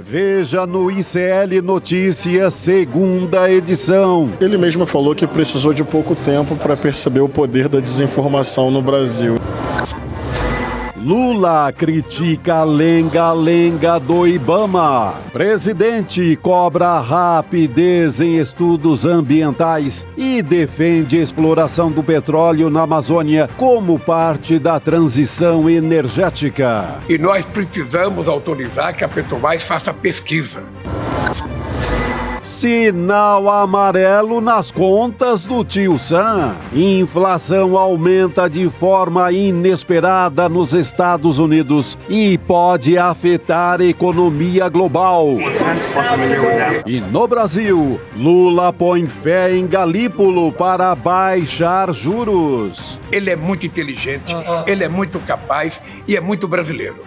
Veja no ICL Notícias, segunda edição. Ele mesmo falou que precisou de pouco tempo para perceber o poder da desinformação no Brasil. Lula critica a lenga-lenga do Ibama. Presidente cobra rapidez em estudos ambientais e defende a exploração do petróleo na Amazônia como parte da transição energética. E nós precisamos autorizar que a Petrobras faça pesquisa. Sinal amarelo nas contas do Tio Sam. Inflação aumenta de forma inesperada nos Estados Unidos e pode afetar a economia global. E no Brasil, Lula põe fé em Galípolo para baixar juros. Ele é muito inteligente, ele é muito capaz e é muito brasileiro.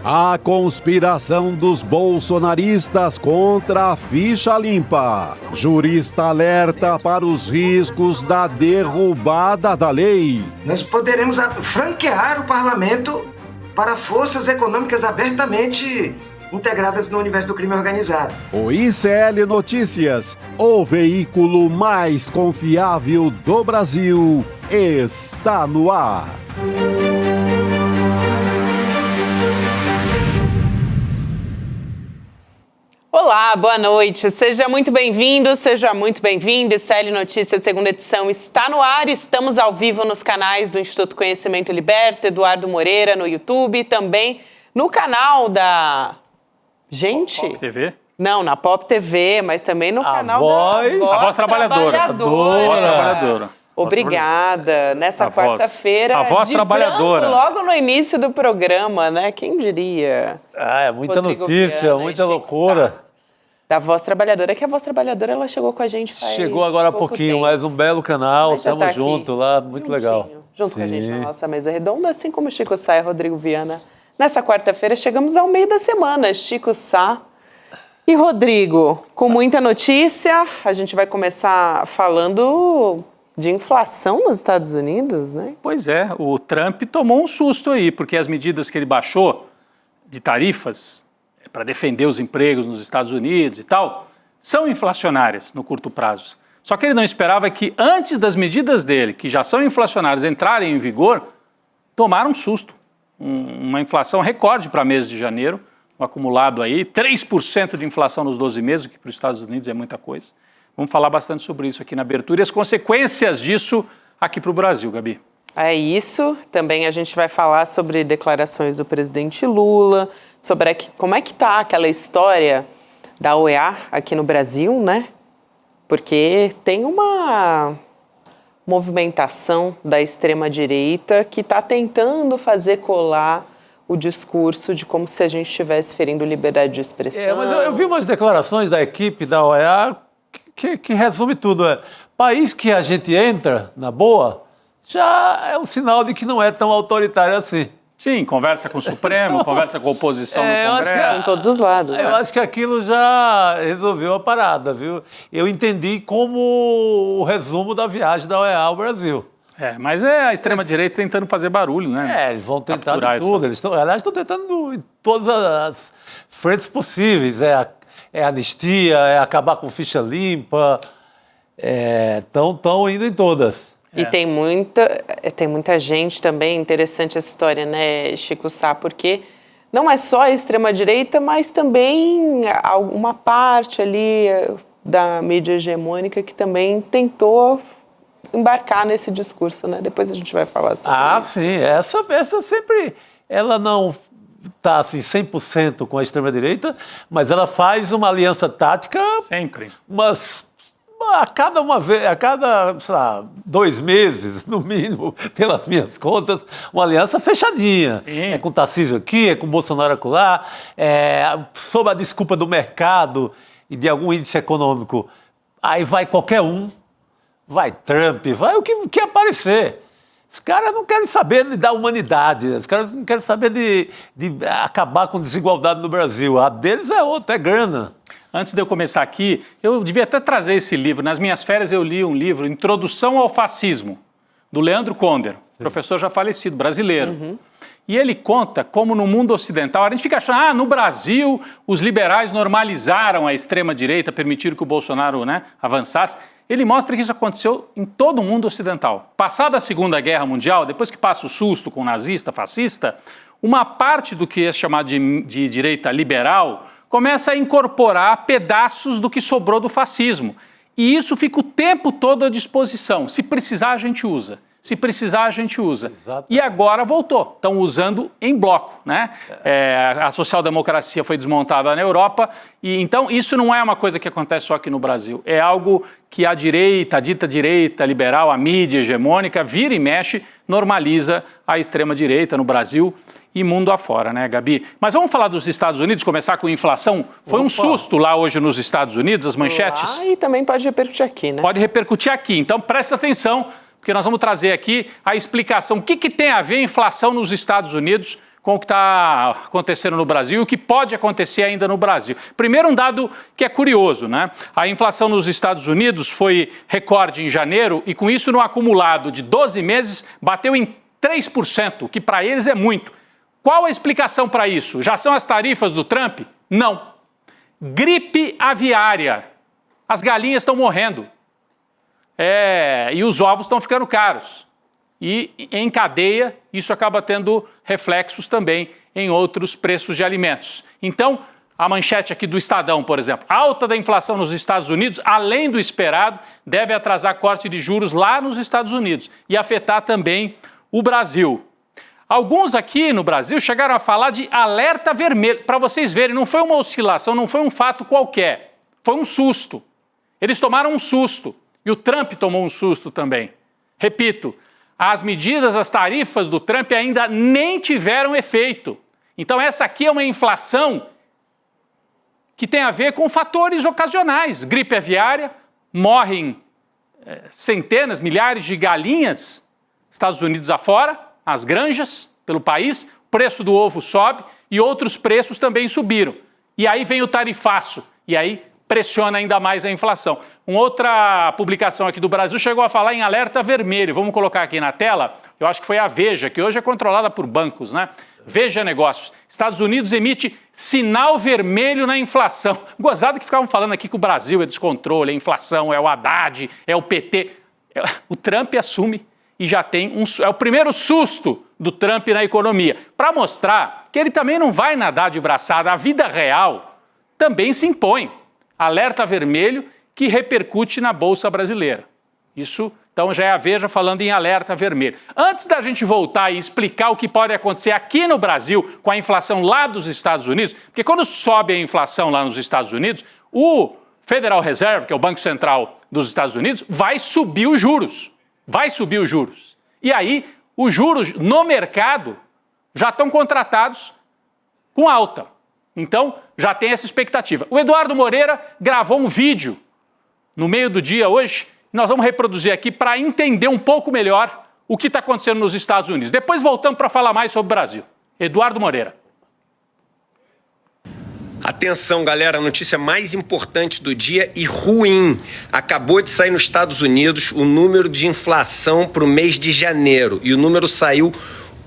A conspiração dos bolsonaristas contra a ficha limpa. Jurista alerta para os riscos da derrubada da lei. Nós poderemos franquear o parlamento para forças econômicas abertamente integradas no universo do crime organizado. O ICL Notícias, o veículo mais confiável do Brasil, está no ar. Olá, boa noite. Seja muito bem-vindo, seja muito bem-vindo. ICL Notícias, segunda edição, está no ar. Estamos ao vivo nos canais do Instituto Conhecimento Liberta, Eduardo Moreira, no YouTube, também no canal da... Gente? Pop TV? Não, na Pop TV, mas também no canal da Voz Trabalhadora. Voz Trabalhadora. Obrigada. Nessa quarta-feira, a Voz Trabalhadora. Logo no início do programa, né? Quem diria? É muita Rodrigo notícia, Viana, muita loucura. Da Voz Trabalhadora, que a Voz Trabalhadora, ela chegou com a gente faz Chegou agora há pouquinho, tempo. mas um belo canal, estamos tá juntos lá, muito juntinho, legal. Junto com a gente na nossa mesa redonda, assim como Chico Sá e Rodrigo Viana. Nessa quarta-feira, chegamos ao meio da semana. Chico Sá e Rodrigo, com muita notícia. A gente vai começar falando de inflação nos Estados Unidos, né? Pois é, o Trump tomou um susto aí, porque as medidas que ele baixou de tarifas para defender os empregos nos Estados Unidos e tal, são inflacionárias no curto prazo. Só que ele não esperava que antes das medidas dele, que já são inflacionárias, entrarem em vigor, tomaram um susto. Uma inflação recorde para mês de janeiro, um acumulado aí, 3% de inflação nos 12 meses, o que para os Estados Unidos é muita coisa. Vamos falar bastante sobre isso aqui na abertura e as consequências disso aqui para o Brasil, Gabi. É isso. Também a gente vai falar sobre declarações do presidente Lula, sobre como é que está aquela história da OEA aqui no Brasil, né? Porque tem uma movimentação da extrema-direita que está tentando fazer colar o discurso de como se a gente estivesse ferindo liberdade de expressão. Mas eu vi umas declarações da equipe da OEA que resume tudo. País que a gente entra, na boa, já é um sinal de que não é tão autoritário assim. Sim, conversa com o Supremo, conversa com a oposição no Congresso. Em todos os lados. Eu acho que aquilo já resolveu a parada, viu? Eu entendi como o resumo da viagem da OEA ao Brasil. Mas é a extrema-direita tentando fazer barulho, né? Eles vão tentar de tudo. Aliás, estão tentando em todas as frentes possíveis. É anistia, é acabar com ficha limpa. Estão indo em todas. E tem muita gente também, interessante essa história, né, Chico Sá, porque não é só a extrema-direita, mas também uma parte ali da mídia hegemônica que também tentou embarcar nesse discurso, né? Depois a gente vai falar sobre isso. Sim, essa sempre, ela não está assim 100% com a extrema-direita, mas ela faz uma aliança tática. Sempre. A cada, sei lá, 2 meses, no mínimo, pelas minhas contas, uma aliança fechadinha. Sim. É com o Tarcísio aqui, é com o Bolsonaro acolá, sob a desculpa do mercado e de algum índice econômico. Aí vai qualquer um, vai Trump, vai o que aparecer. Os caras não querem saber da humanidade, os caras não querem saber de acabar com desigualdade no Brasil. A deles é outra, é grana. Antes de eu começar aqui, eu devia até trazer esse livro. Nas minhas férias eu li um livro, Introdução ao Fascismo, do Leandro Conder, professor já falecido, brasileiro. E ele conta como no mundo ocidental, a gente fica achando, no Brasil os liberais normalizaram a extrema-direita, permitiram que o Bolsonaro, né, avançasse. Ele mostra que isso aconteceu em todo o mundo ocidental. Passada a Segunda Guerra Mundial, depois que passa o susto com o nazista, fascista, uma parte do que é chamado de direita liberal começa a incorporar pedaços do que sobrou do fascismo. E isso fica o tempo todo à disposição. Se precisar, a gente usa. Se precisar, a gente usa. Exato. E agora voltou. Estão usando em bloco, né? A social-democracia foi desmontada na Europa. E então, isso não é uma coisa que acontece só aqui no Brasil. É algo que a direita, a dita direita liberal, a mídia hegemônica, vira e mexe, normaliza a extrema-direita no Brasil e mundo afora, né, Gabi? Mas vamos falar dos Estados Unidos, começar com inflação. Foi um susto lá hoje nos Estados Unidos, as manchetes. E também pode repercutir aqui, né? Pode repercutir aqui. Então, presta atenção, porque nós vamos trazer aqui a explicação. O que tem a ver a inflação nos Estados Unidos com o que está acontecendo no Brasil e o que pode acontecer ainda no Brasil. Primeiro, um dado que é curioso, né? A inflação nos Estados Unidos foi recorde em janeiro e, com isso, no acumulado de 12 meses, bateu em 3%, o que para eles é muito. Qual a explicação para isso? Já são as tarifas do Trump? Não. Gripe aviária. As galinhas estão morrendo. E os ovos estão ficando caros. E em cadeia, isso acaba tendo reflexos também em outros preços de alimentos. Então, a manchete aqui do Estadão, por exemplo, alta da inflação nos Estados Unidos, além do esperado, deve atrasar corte de juros lá nos Estados Unidos e afetar também o Brasil. Alguns aqui no Brasil chegaram a falar de alerta vermelho. Para vocês verem, não foi uma oscilação, não foi um fato qualquer. Foi um susto. Eles tomaram um susto. E o Trump tomou um susto também. Repito, as medidas, as tarifas do Trump ainda nem tiveram efeito. Então essa aqui é uma inflação que tem a ver com fatores ocasionais. Gripe aviária, morrem centenas, milhares de galinhas, Estados Unidos afora, as granjas pelo país, o preço do ovo sobe e outros preços também subiram. E aí vem o tarifaço, e aí pressiona ainda mais a inflação. Uma outra publicação aqui do Brasil chegou a falar em alerta vermelho. Vamos colocar aqui na tela, eu acho que foi a Veja, que hoje é controlada por bancos, né? Veja Negócios. Estados Unidos emite sinal vermelho na inflação. Gozado que ficavam falando aqui que o Brasil é descontrole, é inflação, é o Haddad, é o PT. O Trump assume e já tem é o primeiro susto do Trump na economia, para mostrar que ele também não vai nadar de braçada. A vida real também se impõe. Alerta vermelho que repercute na Bolsa Brasileira. Isso, então, já é a Veja falando em alerta vermelho. Antes da gente voltar e explicar o que pode acontecer aqui no Brasil com a inflação lá dos Estados Unidos, porque quando sobe a inflação lá nos Estados Unidos, o Federal Reserve, que é o Banco Central dos Estados Unidos, vai subir os juros. Vai subir os juros. E aí, os juros no mercado já estão contratados com alta. Então, já tem essa expectativa. O Eduardo Moreira gravou um vídeo no meio do dia hoje, e nós vamos reproduzir aqui para entender um pouco melhor o que está acontecendo nos Estados Unidos. Depois voltamos para falar mais sobre o Brasil. Eduardo Moreira. Atenção, galera, a notícia mais importante do dia e ruim. Acabou de sair nos Estados Unidos o número de inflação para o mês de janeiro. E o número saiu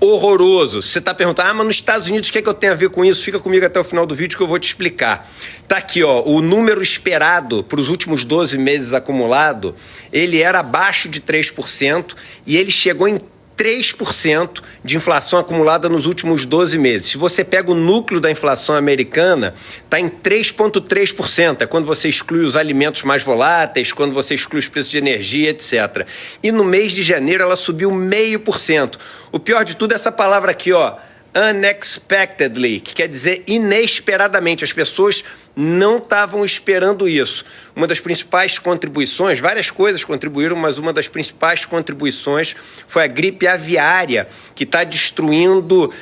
horroroso. Você está perguntando, mas nos Estados Unidos o que é que eu tenho a ver com isso? Fica comigo até o final do vídeo que eu vou te explicar. Tá aqui, ó, o número esperado para os últimos 12 meses acumulado, ele era abaixo de 3% e ele chegou em 3% de inflação acumulada nos últimos 12 meses. Se você pega o núcleo da inflação americana, está em 3,3%. É quando você exclui os alimentos mais voláteis, quando você exclui os preços de energia, etc. E no mês de janeiro ela subiu 0,5%. O pior de tudo é essa palavra aqui, ó, unexpectedly, que quer dizer inesperadamente. As pessoas não estavam esperando isso. Uma das principais contribuições, várias coisas contribuíram, mas uma das principais contribuições foi a gripe aviária, que está destruindo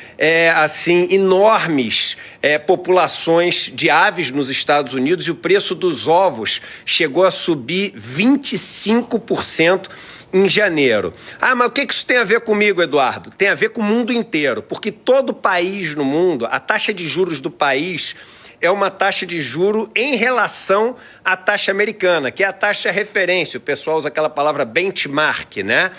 enormes populações de aves nos Estados Unidos, e o preço dos ovos chegou a subir 25% em janeiro. Ah, mas o que isso tem a ver comigo, Eduardo? Tem a ver com o mundo inteiro, porque todo país no mundo, a taxa de juros do país é uma taxa de juro em relação à taxa americana, que é a taxa referência. O pessoal usa aquela palavra benchmark, né?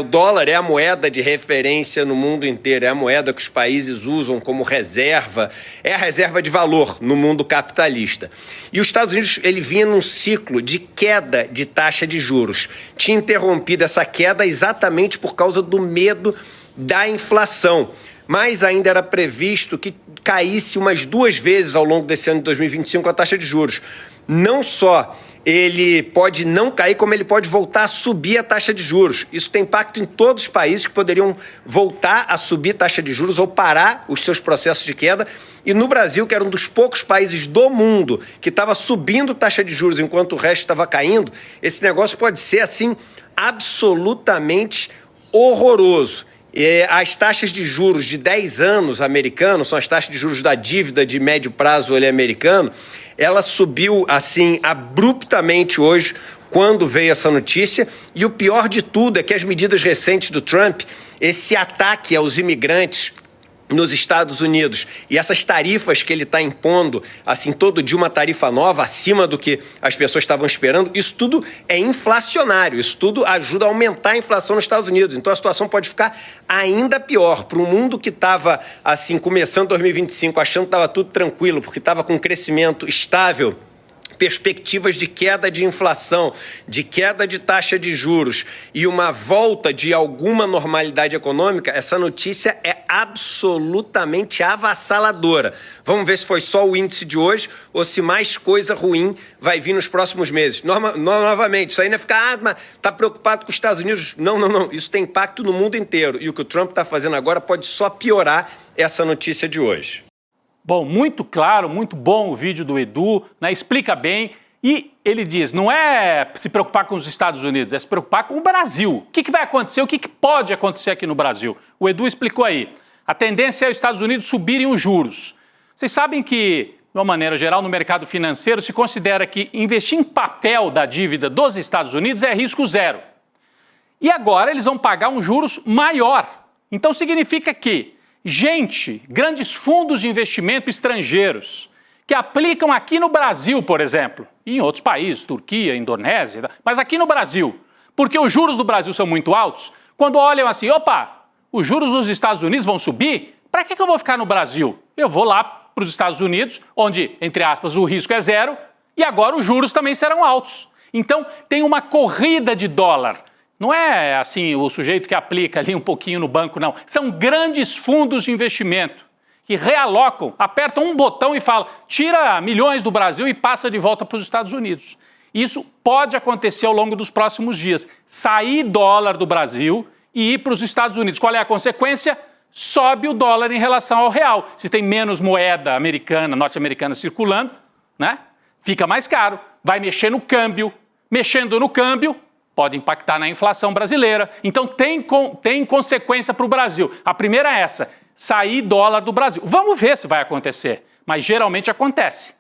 O dólar é a moeda de referência no mundo inteiro, é a moeda que os países usam como reserva, é a reserva de valor no mundo capitalista. E os Estados Unidos, ele vinha num ciclo de queda de taxa de juros. Tinha interrompido essa queda exatamente por causa do medo da inflação. Mas ainda era previsto que caísse umas 2 vezes ao longo desse ano de 2025 a taxa de juros. Não só ele pode não cair, como ele pode voltar a subir a taxa de juros. Isso tem impacto em todos os países que poderiam voltar a subir a taxa de juros ou parar os seus processos de queda. E no Brasil, que era um dos poucos países do mundo que estava subindo taxa de juros enquanto o resto estava caindo, esse negócio pode ser, assim, absolutamente horroroso. As taxas de juros de 10 anos americanos, são as taxas de juros da dívida de médio prazo americano, ela subiu assim abruptamente hoje quando veio essa notícia, e o pior de tudo é que as medidas recentes do Trump, esse ataque aos imigrantes nos Estados Unidos e essas tarifas que ele está impondo, assim, todo dia uma tarifa nova, acima do que as pessoas estavam esperando, isso tudo é inflacionário, isso tudo ajuda a aumentar a inflação nos Estados Unidos. Então a situação pode ficar ainda pior para um mundo que estava, assim, começando 2025, achando que estava tudo tranquilo, porque estava com um crescimento estável, perspectivas de queda de inflação, de queda de taxa de juros e uma volta de alguma normalidade econômica. Essa notícia é absolutamente avassaladora. Vamos ver se foi só o índice de hoje ou se mais coisa ruim vai vir nos próximos meses. Novamente, isso aí não é ficar, mas está preocupado com os Estados Unidos. Não. Isso tem impacto no mundo inteiro. E o que o Trump está fazendo agora pode só piorar essa notícia de hoje. Bom, muito claro, muito bom o vídeo do Edu, né? Explica bem. E ele diz, não é se preocupar com os Estados Unidos, é se preocupar com o Brasil. O que vai acontecer, o que pode acontecer aqui no Brasil? O Edu explicou aí. A tendência é os Estados Unidos subirem os juros. Vocês sabem que, de uma maneira geral, no mercado financeiro, se considera que investir em papel da dívida dos Estados Unidos é risco zero. E agora eles vão pagar um juros maior. Então significa que grandes fundos de investimento estrangeiros, que aplicam aqui no Brasil, por exemplo, e em outros países, Turquia, Indonésia, mas aqui no Brasil, porque os juros do Brasil são muito altos, quando olham assim, opa, os juros dos Estados Unidos vão subir, para que eu vou ficar no Brasil? Eu vou lá para os Estados Unidos, onde, entre aspas, o risco é zero, e agora os juros também serão altos. Então, tem uma corrida de dólar. Não é assim o sujeito que aplica ali um pouquinho no banco, não. São grandes fundos de investimento que realocam, apertam um botão e falam, tira milhões do Brasil e passa de volta para os Estados Unidos. Isso pode acontecer ao longo dos próximos dias. Sair dólar do Brasil e ir para os Estados Unidos. Qual é a consequência? Sobe o dólar em relação ao real. Se tem menos moeda americana, norte-americana circulando, né? Fica mais caro. Vai mexer no câmbio. Mexendo no câmbio, pode impactar na inflação brasileira. Então tem consequência para o Brasil. A primeira é essa, sair dólar do Brasil. Vamos ver se vai acontecer, mas geralmente acontece.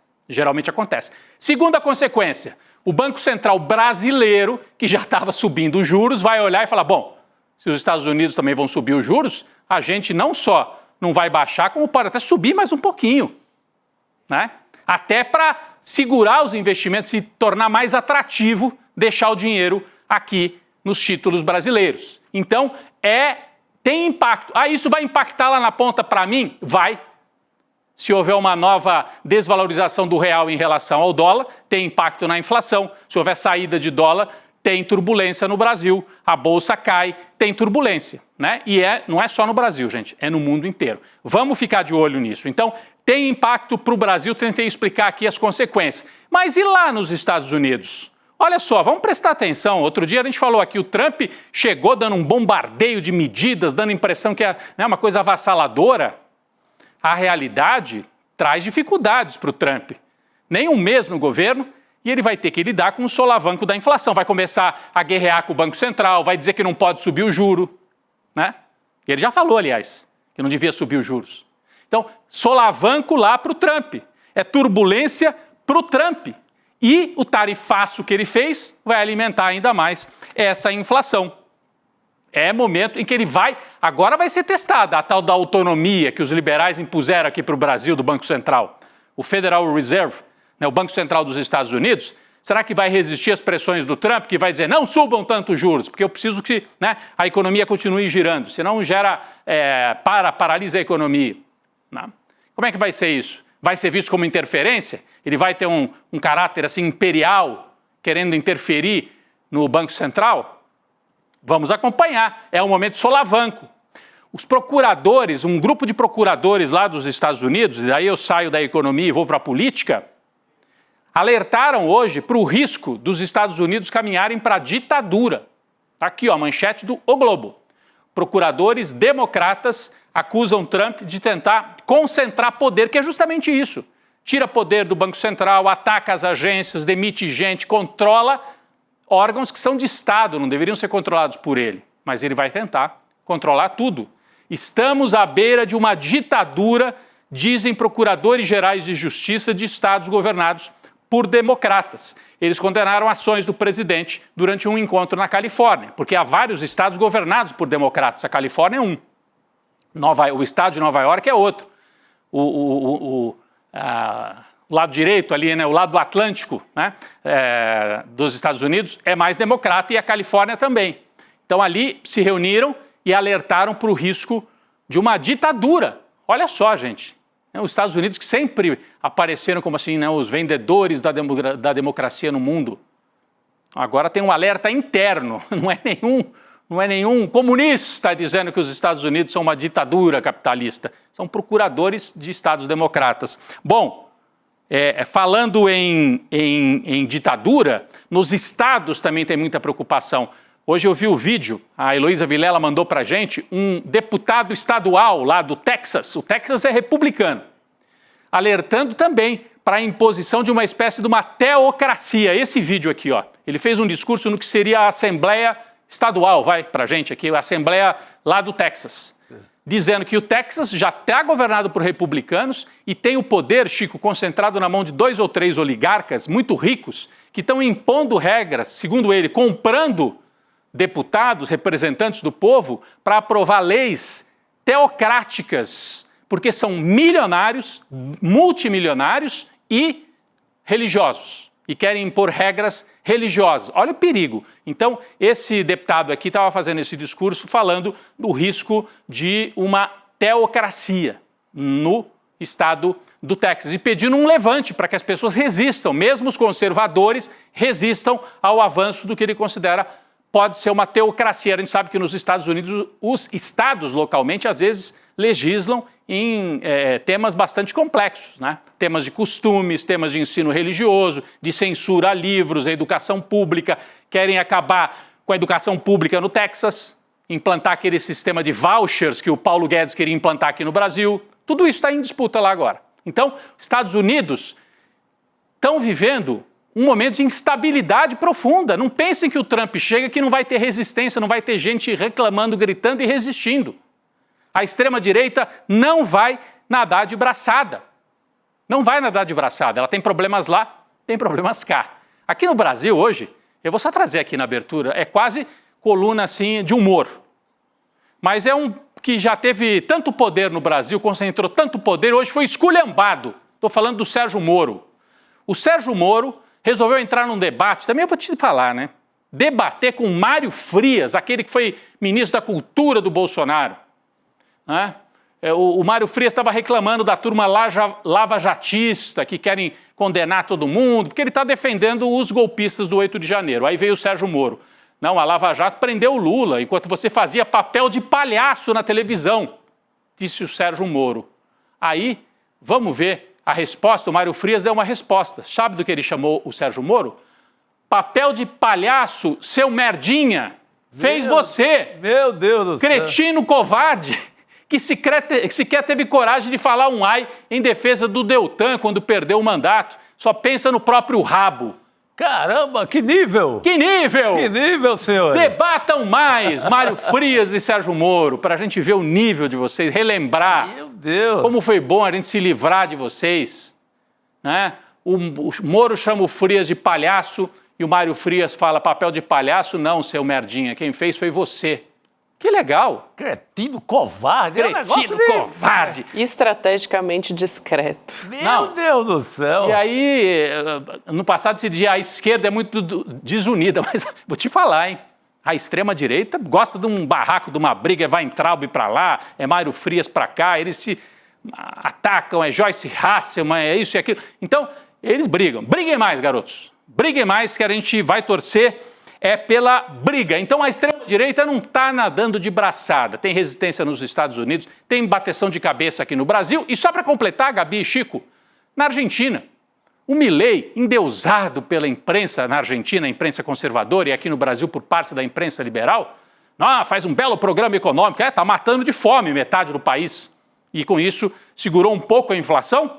Segunda consequência, o Banco Central brasileiro, que já estava subindo os juros, vai olhar e falar, bom, se os Estados Unidos também vão subir os juros, a gente não só não vai baixar, como pode até subir mais um pouquinho, né? Até para segurar os investimentos, se tornar mais atrativo, deixar o dinheiro aqui nos títulos brasileiros. Então, tem impacto. Isso vai impactar lá na ponta para mim? Vai. Se houver uma nova desvalorização do real em relação ao dólar, tem impacto na inflação. Se houver saída de dólar, tem turbulência no Brasil. A bolsa cai, tem turbulência, né? E não é só no Brasil, gente, é no mundo inteiro. Vamos ficar de olho nisso. Então, tem impacto para o Brasil, tentei explicar aqui as consequências. Mas e lá nos Estados Unidos? Olha só, vamos prestar atenção. Outro dia a gente falou aqui, o Trump chegou dando um bombardeio de medidas, dando a impressão que é uma coisa avassaladora. A realidade traz dificuldades para o Trump. Nem um mês no governo e ele vai ter que lidar com o solavanco da inflação. Vai começar a guerrear com o Banco Central, vai dizer que não pode subir o juro, né? Ele já falou, aliás, que não devia subir os juros. Então, solavanco lá para o Trump. É turbulência para o Trump. E o tarifaço que ele fez vai alimentar ainda mais essa inflação. É momento em que ele agora vai ser testada a tal da autonomia que os liberais impuseram aqui para o Brasil, do Banco Central. o Federal Reserve, né, o Banco Central dos Estados Unidos, será que vai resistir às pressões do Trump, que vai dizer não subam tanto os juros, porque eu preciso que, né, a economia continue girando, senão paralisa a economia. Né? Como é que vai ser isso? Vai ser visto como interferência? Ele vai ter um caráter assim imperial, querendo interferir no Banco Central? Vamos acompanhar, é um momento solavanco. Os procuradores, um grupo de procuradores lá dos Estados Unidos, e daí eu saio da economia e vou para a política, alertaram hoje para o risco dos Estados Unidos caminharem para a ditadura. Tá aqui, ó, a manchete do O Globo. Procuradores democratas acusam Trump de tentar concentrar poder, que é justamente isso. Tira poder do Banco Central, ataca as agências, demite gente, controla órgãos que são de Estado, não deveriam ser controlados por ele. Mas ele vai tentar controlar tudo. Estamos à beira de uma ditadura, dizem procuradores gerais de justiça de estados governados por democratas. Eles condenaram ações do presidente durante um encontro na Califórnia, porque há vários estados governados por democratas. A Califórnia é um. O estado de Nova York é outro. O lado direito ali, né, o lado atlântico, né, dos Estados Unidos é mais democrata e a Califórnia também. Então ali se reuniram e alertaram para o risco de uma ditadura. Olha só, gente. Os Estados Unidos que sempre apareceram como assim, né, os vendedores da democracia no mundo. Agora tem um alerta interno, não é nenhum comunista dizendo que os Estados Unidos são uma ditadura capitalista. São procuradores de estados democratas. Bom, falando em ditadura, nos estados também tem muita preocupação. Hoje eu vi o vídeo, a Heloísa Vilela mandou para a gente, um deputado estadual lá do Texas, o Texas é republicano, alertando também para a imposição de uma espécie de uma teocracia. Esse vídeo aqui, ó, ele fez um discurso no que seria a Assembleia Estadual, vai para a gente aqui, a Assembleia lá do Texas, dizendo que o Texas já está governado por republicanos e tem o poder, Chico, concentrado na mão de 2 ou 3 oligarcas muito ricos que estão impondo regras, segundo ele, comprando deputados, representantes do povo, para aprovar leis teocráticas, porque são milionários, multimilionários e religiosos, e querem impor regras religiosas. Olha o perigo. Então, esse deputado aqui estava fazendo esse discurso falando do risco de uma teocracia no estado do Texas e pedindo um levante para que as pessoas resistam, mesmo os conservadores resistam ao avanço do que ele considera pode ser uma teocracia. A gente sabe que nos Estados Unidos os estados localmente às vezes legislam em temas bastante complexos, né? Temas de costumes, temas de ensino religioso, de censura a livros, a educação pública, querem acabar com a educação pública no Texas, implantar aquele sistema de vouchers que o Paulo Guedes queria implantar aqui no Brasil, tudo isso está em disputa lá agora. Então, Estados Unidos estão vivendo um momento de instabilidade profunda. Não pensem que o Trump chega que não vai ter resistência, não vai ter gente reclamando, gritando e resistindo. A extrema-direita não vai nadar de braçada. Não vai nadar de braçada. Ela tem problemas lá, tem problemas cá. Aqui no Brasil, hoje, eu vou só trazer aqui na abertura, é quase coluna assim de humor. Mas é um que já teve tanto poder no Brasil, concentrou tanto poder, hoje foi esculhambado. Estou falando do Sérgio Moro. O Sérgio Moro resolveu entrar num debate, também eu vou te falar, né? Debater com Mário Frias, aquele que foi ministro da Cultura do Bolsonaro. Né? O Mário Frias estava reclamando da turma lava-jatista, que querem condenar todo mundo, porque ele está defendendo os golpistas do 8 de janeiro. Aí veio o Sérgio Moro. Não, a Lava Jato prendeu o Lula, enquanto você fazia papel de palhaço na televisão, disse o Sérgio Moro. Aí, vamos ver a resposta, o Mário Frias deu uma resposta. Sabe do que ele chamou o Sérgio Moro? Papel de palhaço, seu merdinha, fez você. Meu Deus do céu. Cretino covarde, que sequer teve coragem de falar um ai em defesa do Deltan quando perdeu o mandato. Só pensa no próprio rabo. Caramba, que nível! Que nível! Que nível, senhor! Debatam mais, Mário Frias e Sérgio Moro, para a gente ver o nível de vocês, relembrar. Meu Deus! Como foi bom a gente se livrar de vocês. Né? O Moro chama o Frias de palhaço e o Mário Frias fala papel de palhaço, não, seu merdinha, quem fez foi você. Que legal. Cretino, covarde. Cretino, covarde. Estrategicamente discreto. Meu Deus do céu. E aí, no passado se dizia a esquerda é muito desunida, mas vou te falar, hein? A extrema-direita gosta de um barraco, de uma briga, é Weintraub para lá, é Mário Frias para cá, eles se atacam, é Joyce Hasselman, é isso e aquilo. Então, eles brigam. Briguem mais, garotos. Briguem mais, que a gente vai torcer pela briga. Então, a extrema-direita não está nadando de braçada. Tem resistência nos Estados Unidos, tem bateção de cabeça aqui no Brasil. E só para completar, Gabi e Chico, na Argentina, o Milei, endeusado pela imprensa na Argentina, a imprensa conservadora, e aqui no Brasil por parte da imprensa liberal, faz um belo programa econômico, está matando de fome metade do país. E com isso segurou um pouco a inflação,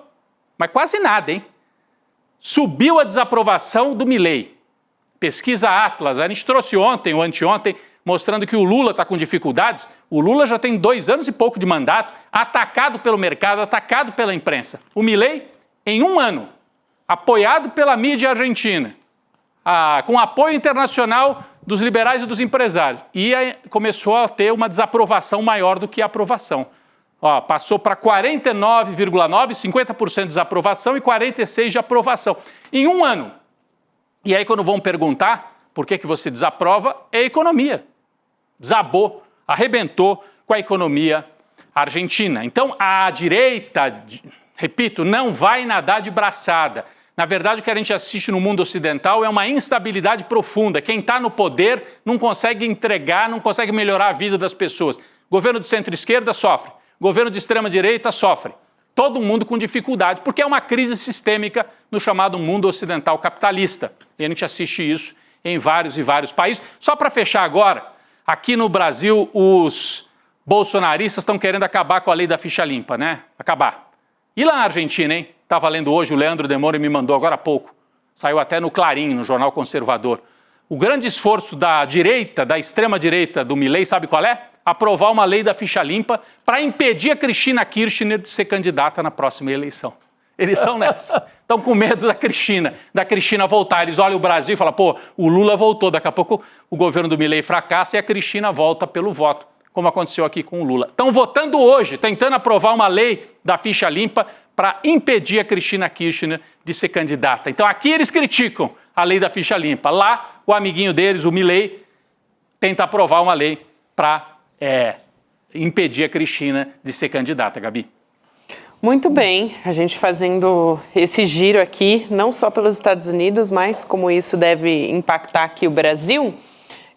mas quase nada, hein? Subiu a desaprovação do Milei. Pesquisa Atlas, a gente trouxe ontem ou anteontem, mostrando que o Lula está com dificuldades. O Lula já tem 2 anos e pouco de mandato, atacado pelo mercado, atacado pela imprensa. O Milei, em 1 ano, apoiado pela mídia argentina, com apoio internacional dos liberais e dos empresários, e aí começou a ter uma desaprovação maior do que a aprovação. Passou para 49,9%, 50% de desaprovação e 46% de aprovação. Em 1 ano. E aí, quando vão perguntar por que você desaprova, é a economia. Desabou, arrebentou com a economia argentina. Então, a direita, repito, não vai nadar de braçada. Na verdade, o que a gente assiste no mundo ocidental é uma instabilidade profunda. Quem está no poder não consegue entregar, não consegue melhorar a vida das pessoas. Governo de centro-esquerda sofre. Governo de extrema-direita sofre. Todo mundo com dificuldade, porque é uma crise sistêmica no chamado mundo ocidental capitalista. E a gente assiste isso em vários e vários países. Só para fechar agora, aqui no Brasil, os bolsonaristas estão querendo acabar com a lei da ficha limpa, né? Acabar. E lá na Argentina, hein? Estava lendo hoje, o Leandro Demore me mandou agora há pouco. Saiu até no Clarim, no Jornal Conservador. O grande esforço da direita, da extrema-direita do Milei, sabe qual é? Aprovar uma lei da ficha limpa para impedir a Cristina Kirchner de ser candidata na próxima eleição. Eles estão nessa. Estão com medo da Cristina voltar. Eles olham o Brasil e falam, o Lula voltou, daqui a pouco o governo do Milei fracassa e a Cristina volta pelo voto, como aconteceu aqui com o Lula. Estão votando hoje, tentando aprovar uma lei da ficha limpa para impedir a Cristina Kirchner de ser candidata. Então aqui eles criticam a lei da ficha limpa. Lá, o amiguinho deles, o Milei, tenta aprovar uma lei para impedir a Cristina de ser candidata, Gabi. Muito bem, a gente fazendo esse giro aqui, não só pelos Estados Unidos, mas como isso deve impactar aqui o Brasil,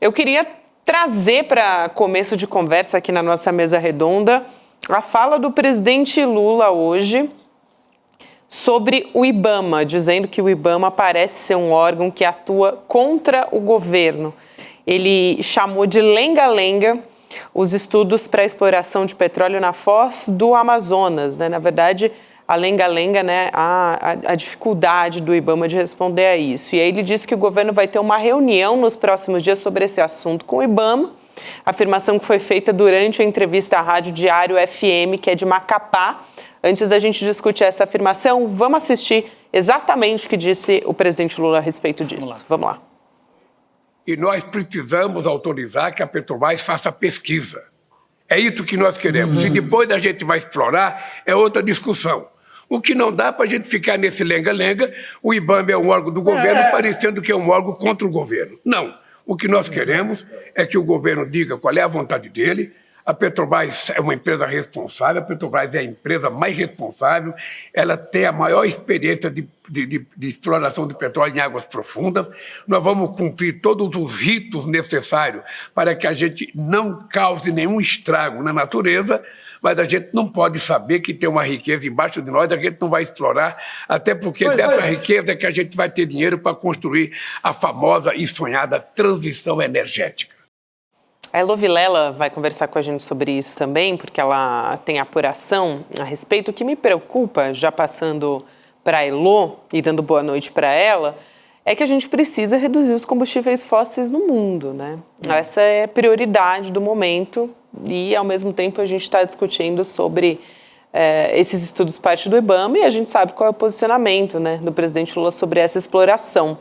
eu queria trazer para começo de conversa aqui na nossa mesa redonda a fala do presidente Lula hoje sobre o IBAMA, dizendo que o IBAMA parece ser um órgão que atua contra o governo. Ele chamou de lenga-lenga os estudos para a exploração de petróleo na foz do Amazonas, né? Na verdade, a lenga-lenga, né? A dificuldade do IBAMA de responder a isso. E aí ele disse que o governo vai ter uma reunião nos próximos dias sobre esse assunto com o IBAMA, afirmação que foi feita durante a entrevista à Rádio Diário FM, que é de Macapá. Antes da gente discutir essa afirmação, vamos assistir exatamente o que disse o presidente Lula a respeito disso. Vamos lá. E nós precisamos autorizar que a Petrobras faça pesquisa. É isso que nós queremos. Se depois a gente vai explorar, é outra discussão. O que não dá para a gente ficar nesse lenga-lenga, o IBAMA é um órgão do governo, parecendo que é um órgão contra o governo. Não. O que nós queremos é que o governo diga qual é a vontade dele. A Petrobras é uma empresa responsável, a Petrobras é a empresa mais responsável, ela tem a maior experiência de exploração de petróleo em águas profundas. Nós vamos cumprir todos os ritos necessários para que a gente não cause nenhum estrago na natureza, mas a gente não pode saber que tem uma riqueza embaixo de nós, a gente não vai explorar, até porque dessa riqueza é que a gente vai ter dinheiro para construir a famosa e sonhada transição energética. A Elo Vilela vai conversar com a gente sobre isso também, porque ela tem apuração a respeito. O que me preocupa, já passando para a Elo e dando boa noite para ela, é que a gente precisa reduzir os combustíveis fósseis no mundo, né? Essa é a prioridade do momento e, ao mesmo tempo, a gente está discutindo sobre esses estudos parte do IBAMA e a gente sabe qual é o posicionamento, né, do presidente Lula sobre essa exploração.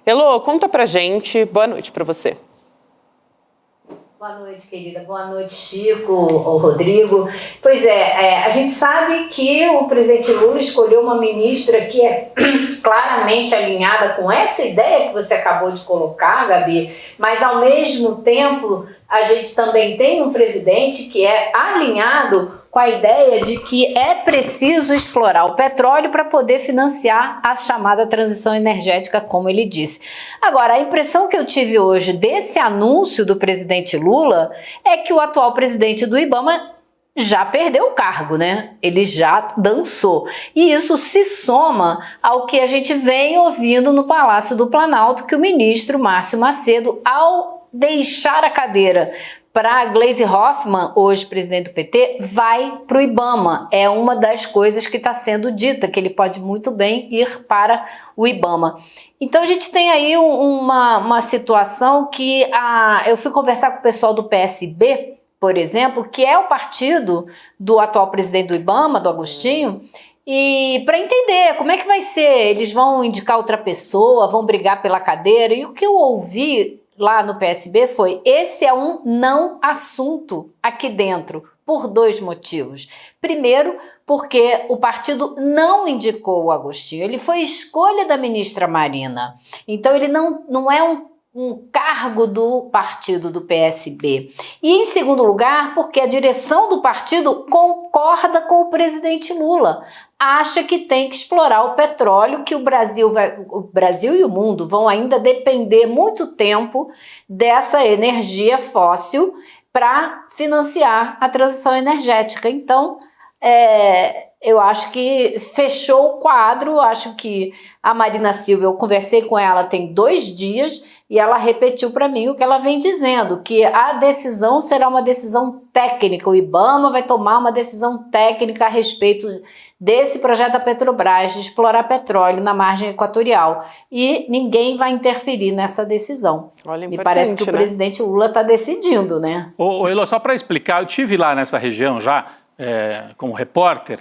Elo, conta pra gente. Boa noite para você. Boa noite, querida. Boa noite, Chico, o Rodrigo. Pois a gente sabe que o presidente Lula escolheu uma ministra que é claramente alinhada com essa ideia que você acabou de colocar, Gabi, mas ao mesmo tempo a gente também tem um presidente que é alinhado com a ideia de que é preciso explorar o petróleo para poder financiar a chamada transição energética, como ele disse. Agora, a impressão que eu tive hoje desse anúncio do presidente Lula é que o atual presidente do IBAMA já perdeu o cargo, né? Ele já dançou. E isso se soma ao que a gente vem ouvindo no Palácio do Planalto, que o ministro Márcio Macedo, ao deixar a cadeira para Gleisi Hoffmann, hoje presidente do PT, vai para o IBAMA. É uma das coisas que está sendo dita, que ele pode muito bem ir para o IBAMA. Então a gente tem aí uma situação que eu fui conversar com o pessoal do PSB, por exemplo, que é o partido do atual presidente do IBAMA, do Agostinho, e para entender como é que vai ser, eles vão indicar outra pessoa, vão brigar pela cadeira, e o que eu ouvi lá no PSB foi: esse é um não assunto aqui dentro, por dois motivos. Primeiro, porque o partido não indicou o Agostinho, ele foi escolha da ministra Marina, então ele não é um cargo do partido do PSB. E em segundo lugar, porque a direção do partido concorda com o presidente Lula, acha que tem que explorar o petróleo, que o Brasil e o mundo vão ainda depender muito tempo dessa energia fóssil para financiar a transição energética. Então, eu acho que fechou o quadro. Acho que a Marina Silva, eu conversei com ela tem 2 dias e ela repetiu para mim o que ela vem dizendo, que a decisão será uma decisão técnica. O IBAMA vai tomar uma decisão técnica a respeito desse projeto da Petrobras de explorar petróleo na margem equatorial. E ninguém vai interferir nessa decisão. Olha, me parece que o presidente Lula está decidindo, né? Elô, só para explicar, eu estive lá nessa região já, como repórter,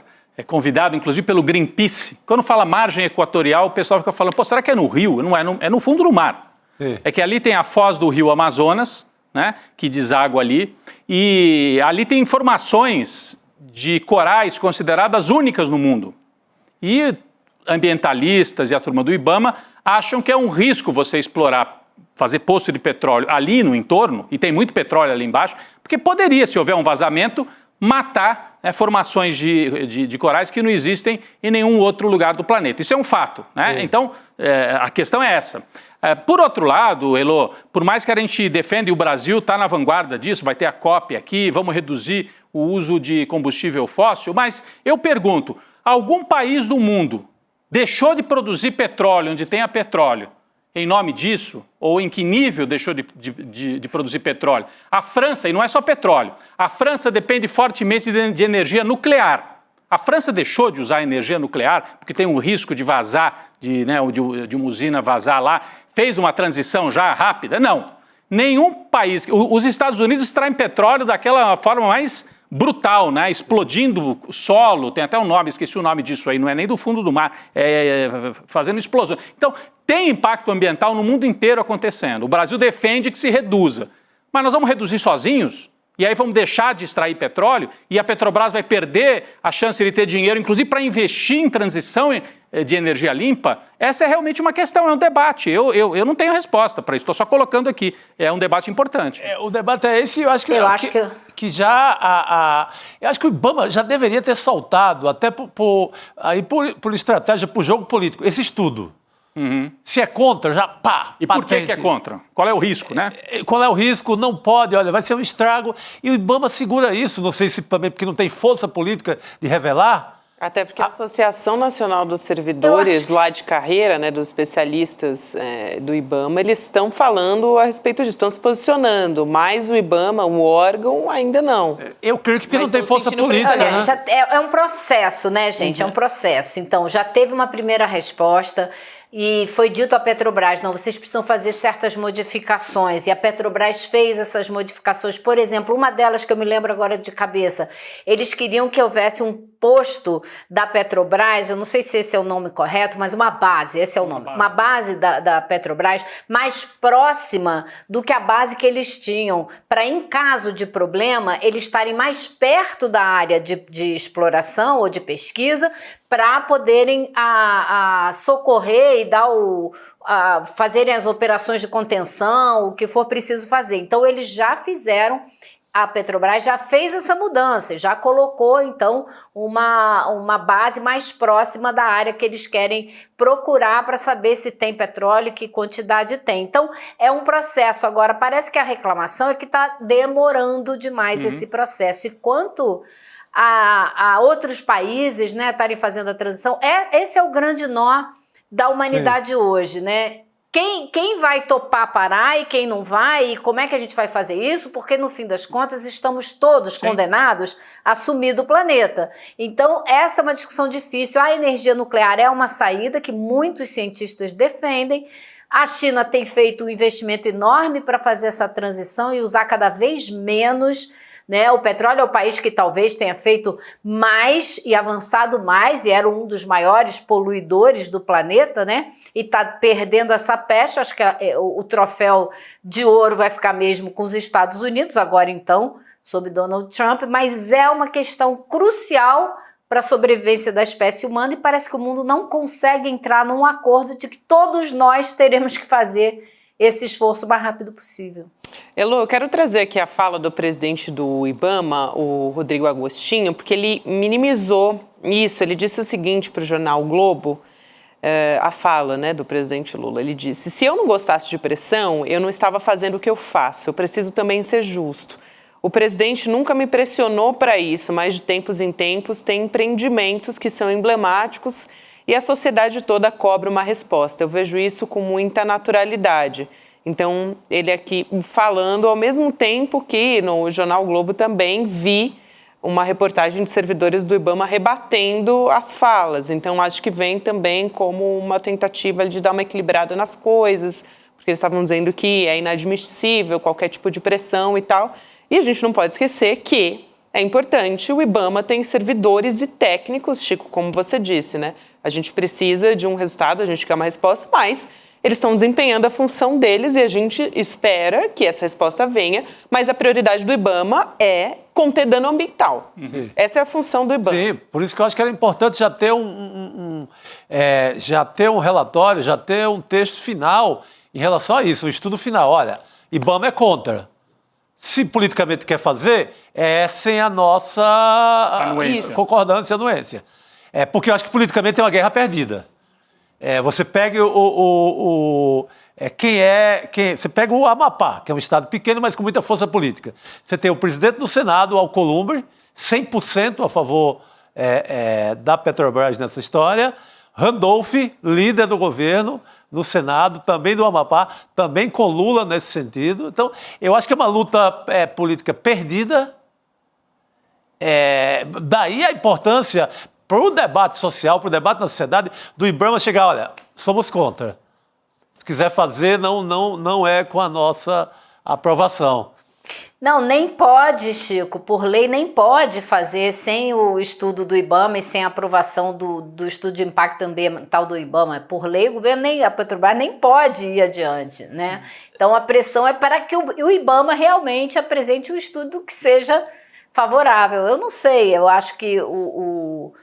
convidado inclusive pelo Greenpeace. Quando fala margem equatorial, o pessoal fica falando, será que é no rio? Não é, é no fundo do mar. Sim. É que ali tem a foz do rio Amazonas, né, que deságua ali, e ali tem informações de corais consideradas únicas no mundo. E ambientalistas e a turma do IBAMA acham que é um risco você explorar, fazer poço de petróleo ali no entorno, e tem muito petróleo ali embaixo, porque poderia, se houver um vazamento, matar formações de corais que não existem em nenhum outro lugar do planeta. Isso é um fato, né? Então, a questão é essa. Por outro lado, Elô, por mais que a gente defenda, e o Brasil está na vanguarda disso, vai ter a COP aqui, vamos reduzir o uso de combustível fóssil, mas eu pergunto, algum país do mundo deixou de produzir petróleo onde tenha petróleo em nome disso? Ou em que nível deixou de produzir petróleo? A França, e não é só petróleo, a França depende fortemente de energia nuclear. A França deixou de usar energia nuclear porque tem um risco de vazar, de uma usina vazar lá, fez uma transição já rápida? Não. Nenhum país. Os Estados Unidos extraem petróleo daquela forma mais brutal, né? Explodindo o solo, tem até um nome, esqueci o nome disso aí, não é nem do fundo do mar, fazendo explosão. Então, tem impacto ambiental no mundo inteiro acontecendo. O Brasil defende que se reduza. Mas nós vamos reduzir sozinhos? E aí vamos deixar de extrair petróleo? E a Petrobras vai perder a chance de ter dinheiro, inclusive para investir em transição de energia limpa? Essa é realmente uma questão, é um debate. Eu não tenho resposta para isso, estou só colocando aqui. É um debate importante. O debate é esse, eu acho que o IBAMA já deveria ter soltado, até por estratégia, por jogo político, esse estudo. Uhum. Se é contra, já pá. E por que é contra? Qual é o risco, né? Qual é o risco? Não pode, olha, vai ser um estrago. E o IBAMA segura isso, não sei se também porque não tem força política de revelar. Até porque a Associação Nacional dos Servidores lá de carreira, né, dos especialistas do IBAMA, eles estão falando a respeito disso, estão se posicionando, mas o IBAMA, o órgão, ainda não. Eu creio que não tem força política. Olha, né? É um processo, né, gente? É um processo. Então, já teve uma primeira resposta. E foi dito à Petrobras, não, vocês precisam fazer certas modificações. E a Petrobras fez essas modificações. Por exemplo, uma delas que eu me lembro agora de cabeça, eles queriam que houvesse um posto da Petrobras, eu não sei se esse é o nome correto, mas uma base, esse é o nome, uma base da Petrobras mais próxima do que a base que eles tinham, para em caso de problema, eles estarem mais perto da área de exploração ou de pesquisa, para poderem socorrer e dar fazerem as operações de contenção, o que for preciso fazer. Então, eles já fizeram, a Petrobras já fez essa mudança, já colocou, então, uma base mais próxima da área que eles querem procurar para saber se tem petróleo e que quantidade tem. Então, é um processo. Agora, parece que a reclamação é que está demorando demais esse processo. E quanto a outros países, né, estarem fazendo a transição, esse é o grande nó da humanidade hoje, né? Quem vai topar parar e quem não vai, e como é que a gente vai fazer isso? Porque, no fim das contas, estamos todos condenados a sumir do planeta. Então, essa é uma discussão difícil. A energia nuclear é uma saída que muitos cientistas defendem. A China tem feito um investimento enorme para fazer essa transição e usar cada vez menos, né? O petróleo é o país que talvez tenha feito mais e avançado mais, e era um dos maiores poluidores do planeta, né? E está perdendo essa pecha. Acho que o troféu de ouro vai ficar mesmo com os Estados Unidos, agora então, sob Donald Trump, mas é uma questão crucial para a sobrevivência da espécie humana, e parece que o mundo não consegue entrar num acordo de que todos nós teremos que fazer esse esforço o mais rápido possível. Elô, eu quero trazer aqui a fala do presidente do IBAMA, o Rodrigo Agostinho, porque ele minimizou isso. Ele disse o seguinte para o jornal o Globo, a fala, né, do presidente Lula. Ele disse: se eu não gostasse de pressão, eu não estava fazendo o que eu faço. Eu preciso também ser justo. O presidente nunca me pressionou para isso, mas de tempos em tempos tem empreendimentos que são emblemáticos e a sociedade toda cobra uma resposta. Eu vejo isso com muita naturalidade. Então, ele aqui falando ao mesmo tempo que no jornal o Globo também vi uma reportagem de servidores do IBAMA rebatendo as falas. Então, acho que vem também como uma tentativa de dar uma equilibrada nas coisas, porque eles estavam dizendo que é inadmissível qualquer tipo de pressão e tal. E a gente não pode esquecer que é importante, o IBAMA tem servidores e técnicos, Chico, como você disse, né? A gente precisa de um resultado, a gente quer uma resposta, mas eles estão desempenhando a função deles e a gente espera que essa resposta venha, mas a prioridade do IBAMA é conter dano ambiental. Essa é a função do IBAMA. Sim, por isso que eu acho que era importante já ter já ter um relatório, já ter um texto final em relação a isso, um estudo final. Olha, IBAMA é contra. Se politicamente quer fazer, é sem a nossa concordância e anuência. Porque eu acho que politicamente é uma guerra perdida. Você pega você pega o Amapá, que é um estado pequeno, mas com muita força política. Você tem o presidente do Senado, Alcolumbre, 100% a favor da Petrobras nessa história. Randolph, líder do governo no Senado, também do Amapá, também com Lula nesse sentido. Então, eu acho que é uma luta política perdida. Daí a importância para o debate social, para o debate na sociedade, do IBAMA chegar, olha, somos contra. Se quiser fazer, não é com a nossa aprovação. Não, nem pode, Chico, por lei nem pode fazer sem o estudo do IBAMA e sem a aprovação do estudo de impacto ambiental do IBAMA. Por lei, o governo a Petrobras nem pode ir adiante, né? Então a pressão é para que o IBAMA realmente apresente um estudo que seja favorável. Eu não sei, eu acho que o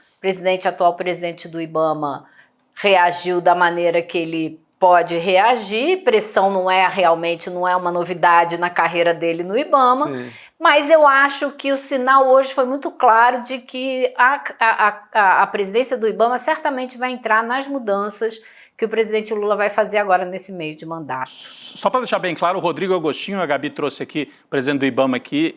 atual presidente do IBAMA reagiu da maneira que ele pode reagir. Pressão não é uma novidade na carreira dele no IBAMA. Sim. Mas eu acho que o sinal hoje foi muito claro de que a presidência do IBAMA certamente vai entrar nas mudanças que o presidente Lula vai fazer agora nesse meio de mandato. Só para deixar bem claro, o Rodrigo Agostinho, a Gabi trouxe aqui, o presidente do IBAMA aqui,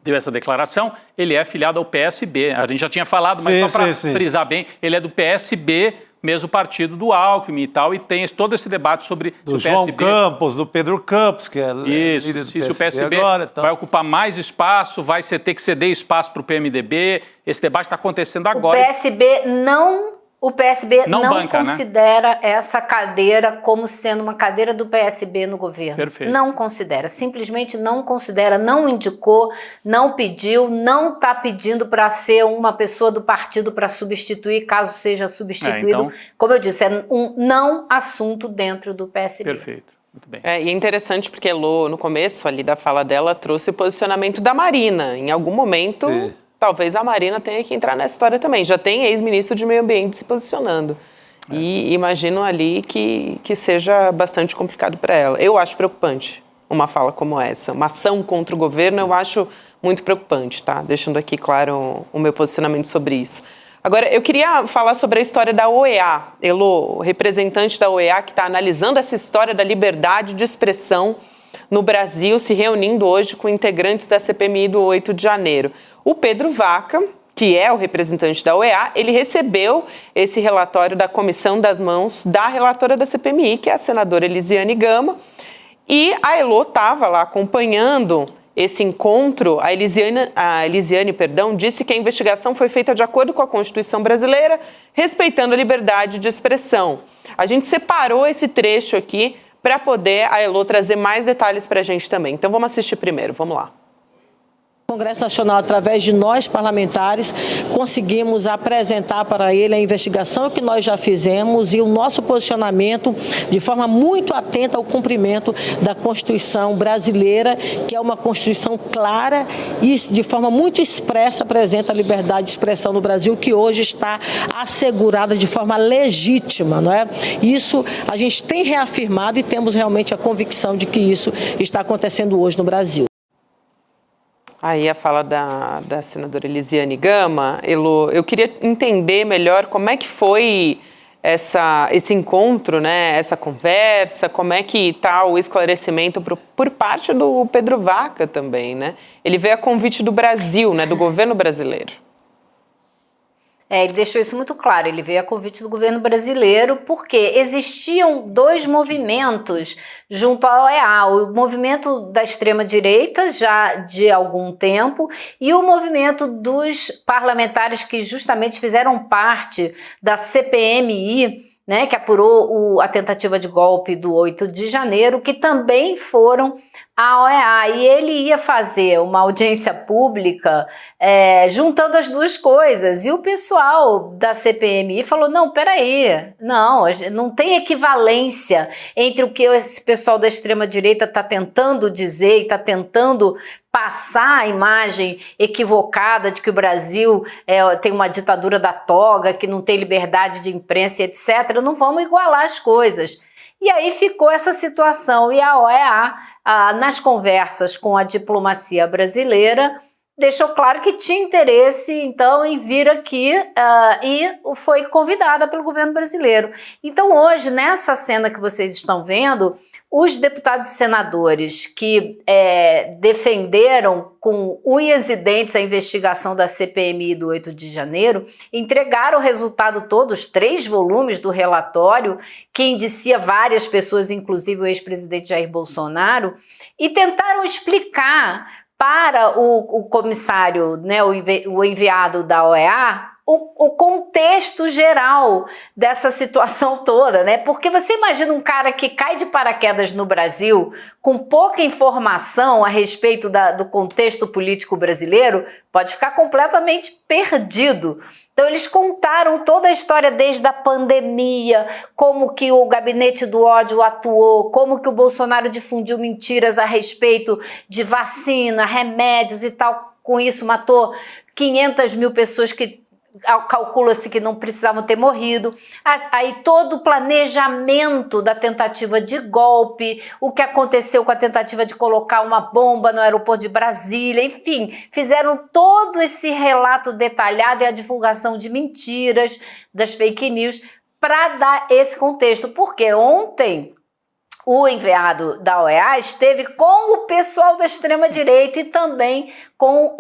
deu essa declaração, ele é afiliado ao PSB. A gente já tinha falado, mas só para frisar bem, ele é do PSB, mesmo partido do Alckmin e tal, e tem todo esse debate sobre do se o PSB... João Campos, do Pedro Campos, que é líder do PSB se o PSB agora, então... vai ocupar mais espaço, vai ter que ceder espaço para o PMDB, esse debate está acontecendo agora. O PSB não O PSB não banca, considera essa cadeira como sendo uma cadeira do PSB no governo. Perfeito. Não considera, simplesmente não considera, não indicou, não pediu, não está pedindo para ser uma pessoa do partido para substituir, caso seja substituído. Então... Como eu disse, é um não assunto dentro do PSB. Perfeito. Muito bem. E é interessante porque Elô, no começo ali da fala dela, trouxe o posicionamento da Marina. Em algum momento... Sim. Talvez a Marina tenha que entrar nessa história também. Já tem ex-ministro de Meio Ambiente se posicionando. E imagino ali que seja bastante complicado para ela. Eu acho preocupante uma fala como essa. Uma ação contra o governo eu acho muito preocupante, tá? Deixando aqui claro o meu posicionamento sobre isso. Agora, eu queria falar sobre a história da OEA. Elô, representante da OEA que está analisando essa história da liberdade de expressão no Brasil, se reunindo hoje com integrantes da CPMI do 8 de janeiro. O Pedro Vaca, que é o representante da OEA, ele recebeu esse relatório da comissão das mãos da relatora da CPMI, que é a senadora Elisiane Gama, e a Elô estava lá acompanhando esse encontro. A Elisiane, disse que a investigação foi feita de acordo com a Constituição brasileira, respeitando a liberdade de expressão. A gente separou esse trecho aqui para poder a Elô trazer mais detalhes para a gente também. Então vamos assistir primeiro, vamos lá. O Congresso Nacional, através de nós parlamentares, conseguimos apresentar para ele a investigação que nós já fizemos e o nosso posicionamento de forma muito atenta ao cumprimento da Constituição brasileira, que é uma Constituição clara e de forma muito expressa apresenta a liberdade de expressão no Brasil, que hoje está assegurada de forma legítima, não é? Isso a gente tem reafirmado e temos realmente a convicção de que isso está acontecendo hoje no Brasil. Aí a fala da senadora Elisiane Gama. Elô, eu queria entender melhor como é que foi esse encontro, né? Essa conversa, como é que está o esclarecimento por parte do Pedro Vaca também, né? Ele veio a convite do Brasil, né? Do governo brasileiro. Ele deixou isso muito claro, ele veio a convite do governo brasileiro porque existiam dois movimentos junto à OEA, o movimento da extrema-direita já de algum tempo e o movimento dos parlamentares que justamente fizeram parte da CPMI, né, que apurou a tentativa de golpe do 8 de janeiro, que também foram à OEA, e ele ia fazer uma audiência pública juntando as duas coisas, e o pessoal da CPMI falou, não, peraí, não tem equivalência entre o que esse pessoal da extrema-direita está tentando dizer e está tentando passar a imagem equivocada de que o Brasil tem uma ditadura da toga, que não tem liberdade de imprensa, etc. Não vamos igualar as coisas. E aí ficou essa situação, e a OEA, nas conversas com a diplomacia brasileira, deixou claro que tinha interesse, então, em vir aqui e foi convidada pelo governo brasileiro. Então, hoje, nessa cena que vocês estão vendo, os deputados e senadores que defenderam com unhas e dentes a investigação da CPMI do 8 de janeiro, entregaram o resultado todo, os 3 volumes do relatório, que indicia várias pessoas, inclusive o ex-presidente Jair Bolsonaro, e tentaram explicar para o comissário, né, o enviado da OEA, o contexto geral dessa situação toda, né? Porque você imagina um cara que cai de paraquedas no Brasil com pouca informação a respeito do contexto político brasileiro, pode ficar completamente perdido. Então eles contaram toda a história desde a pandemia, como que o gabinete do ódio atuou, como que o Bolsonaro difundiu mentiras a respeito de vacina, remédios e tal. Com isso matou 500 mil pessoas que calcula-se que não precisavam ter morrido. Aí todo o planejamento da tentativa de golpe, o que aconteceu com a tentativa de colocar uma bomba no aeroporto de Brasília, enfim, fizeram todo esse relato detalhado e a divulgação de mentiras, das fake news, para dar esse contexto. Porque ontem o enviado da OEA esteve com o pessoal da extrema-direita e também com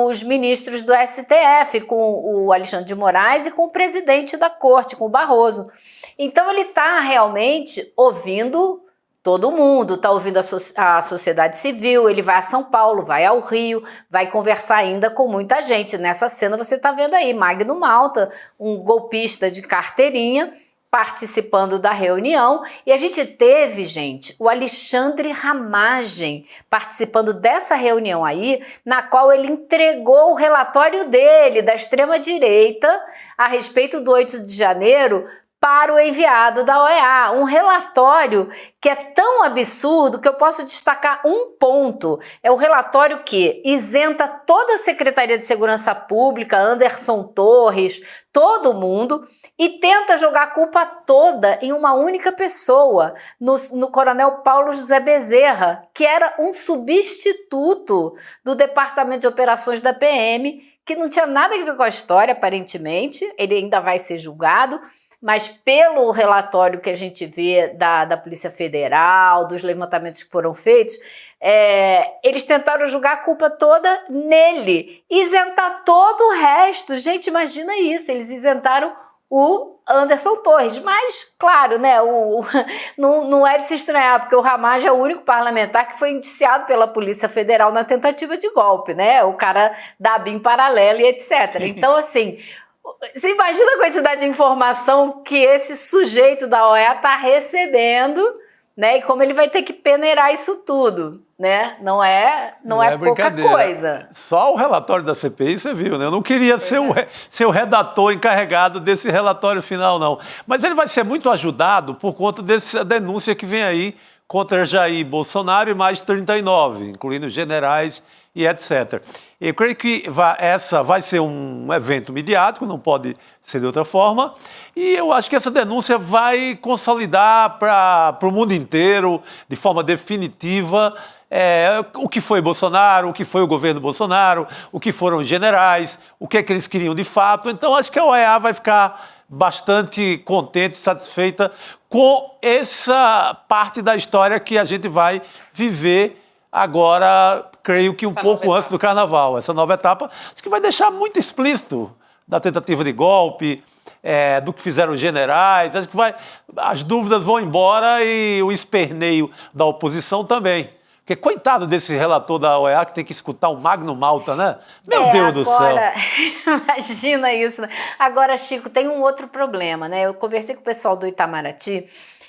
os ministros do STF, com o Alexandre de Moraes e com o presidente da corte, com o Barroso. Então ele está realmente ouvindo todo mundo, está ouvindo a sociedade civil, ele vai a São Paulo, vai ao Rio, vai conversar ainda com muita gente. Nessa cena você está vendo aí, Magno Malta, um golpista de carteirinha, participando da reunião, e a gente teve, gente, o Alexandre Ramagem participando dessa reunião aí, na qual ele entregou o relatório dele, da extrema-direita, a respeito do 8 de janeiro, para o enviado da OEA, um relatório que é tão absurdo que eu posso destacar um ponto. É o relatório que isenta toda a Secretaria de Segurança Pública, Anderson Torres, todo mundo, e tenta jogar a culpa toda em uma única pessoa, no coronel Paulo José Bezerra, que era um substituto do Departamento de Operações da PM, que não tinha nada a ver com a história, aparentemente, ele ainda vai ser julgado, mas pelo relatório que a gente vê da Polícia Federal, dos levantamentos que foram feitos, eles tentaram jogar a culpa toda nele, isentar todo o resto. Gente, imagina isso, eles isentaram o Anderson Torres, mas, claro, né, não é de se estranhar, porque o Ramagem é o único parlamentar que foi indiciado pela Polícia Federal na tentativa de golpe, né, o cara da BIM paralelo e etc. Então, assim, você imagina a quantidade de informação que esse sujeito da OEA está recebendo, né? E como ele vai ter que peneirar isso tudo, né? Não é pouca coisa. Só o relatório da CPI você viu, né? Eu não queria ser o redator encarregado desse relatório final, não. Mas ele vai ser muito ajudado por conta dessa denúncia que vem aí contra Jair Bolsonaro e mais 39, incluindo generais e etc. Eu creio que essa vai ser um evento midiático, não pode ser de outra forma, e eu acho que essa denúncia vai consolidar para o mundo inteiro, de forma definitiva, o que foi Bolsonaro, o que foi o governo Bolsonaro, o que foram os generais, o que é que eles queriam de fato. Então, acho que a OEA vai ficar bastante contente, satisfeita com essa parte da história que a gente vai viver agora, creio que um pouco antes do Carnaval. Essa nova etapa, acho que vai deixar muito explícito da tentativa de golpe, do que fizeram os generais. Acho que as dúvidas vão embora e o esperneio da oposição também. Porque coitado desse relator da OEA que tem que escutar o Magno Malta, né? Meu Deus do céu. Imagina isso, né? Agora, Chico, tem um outro problema, né? Eu conversei com o pessoal do Itamaraty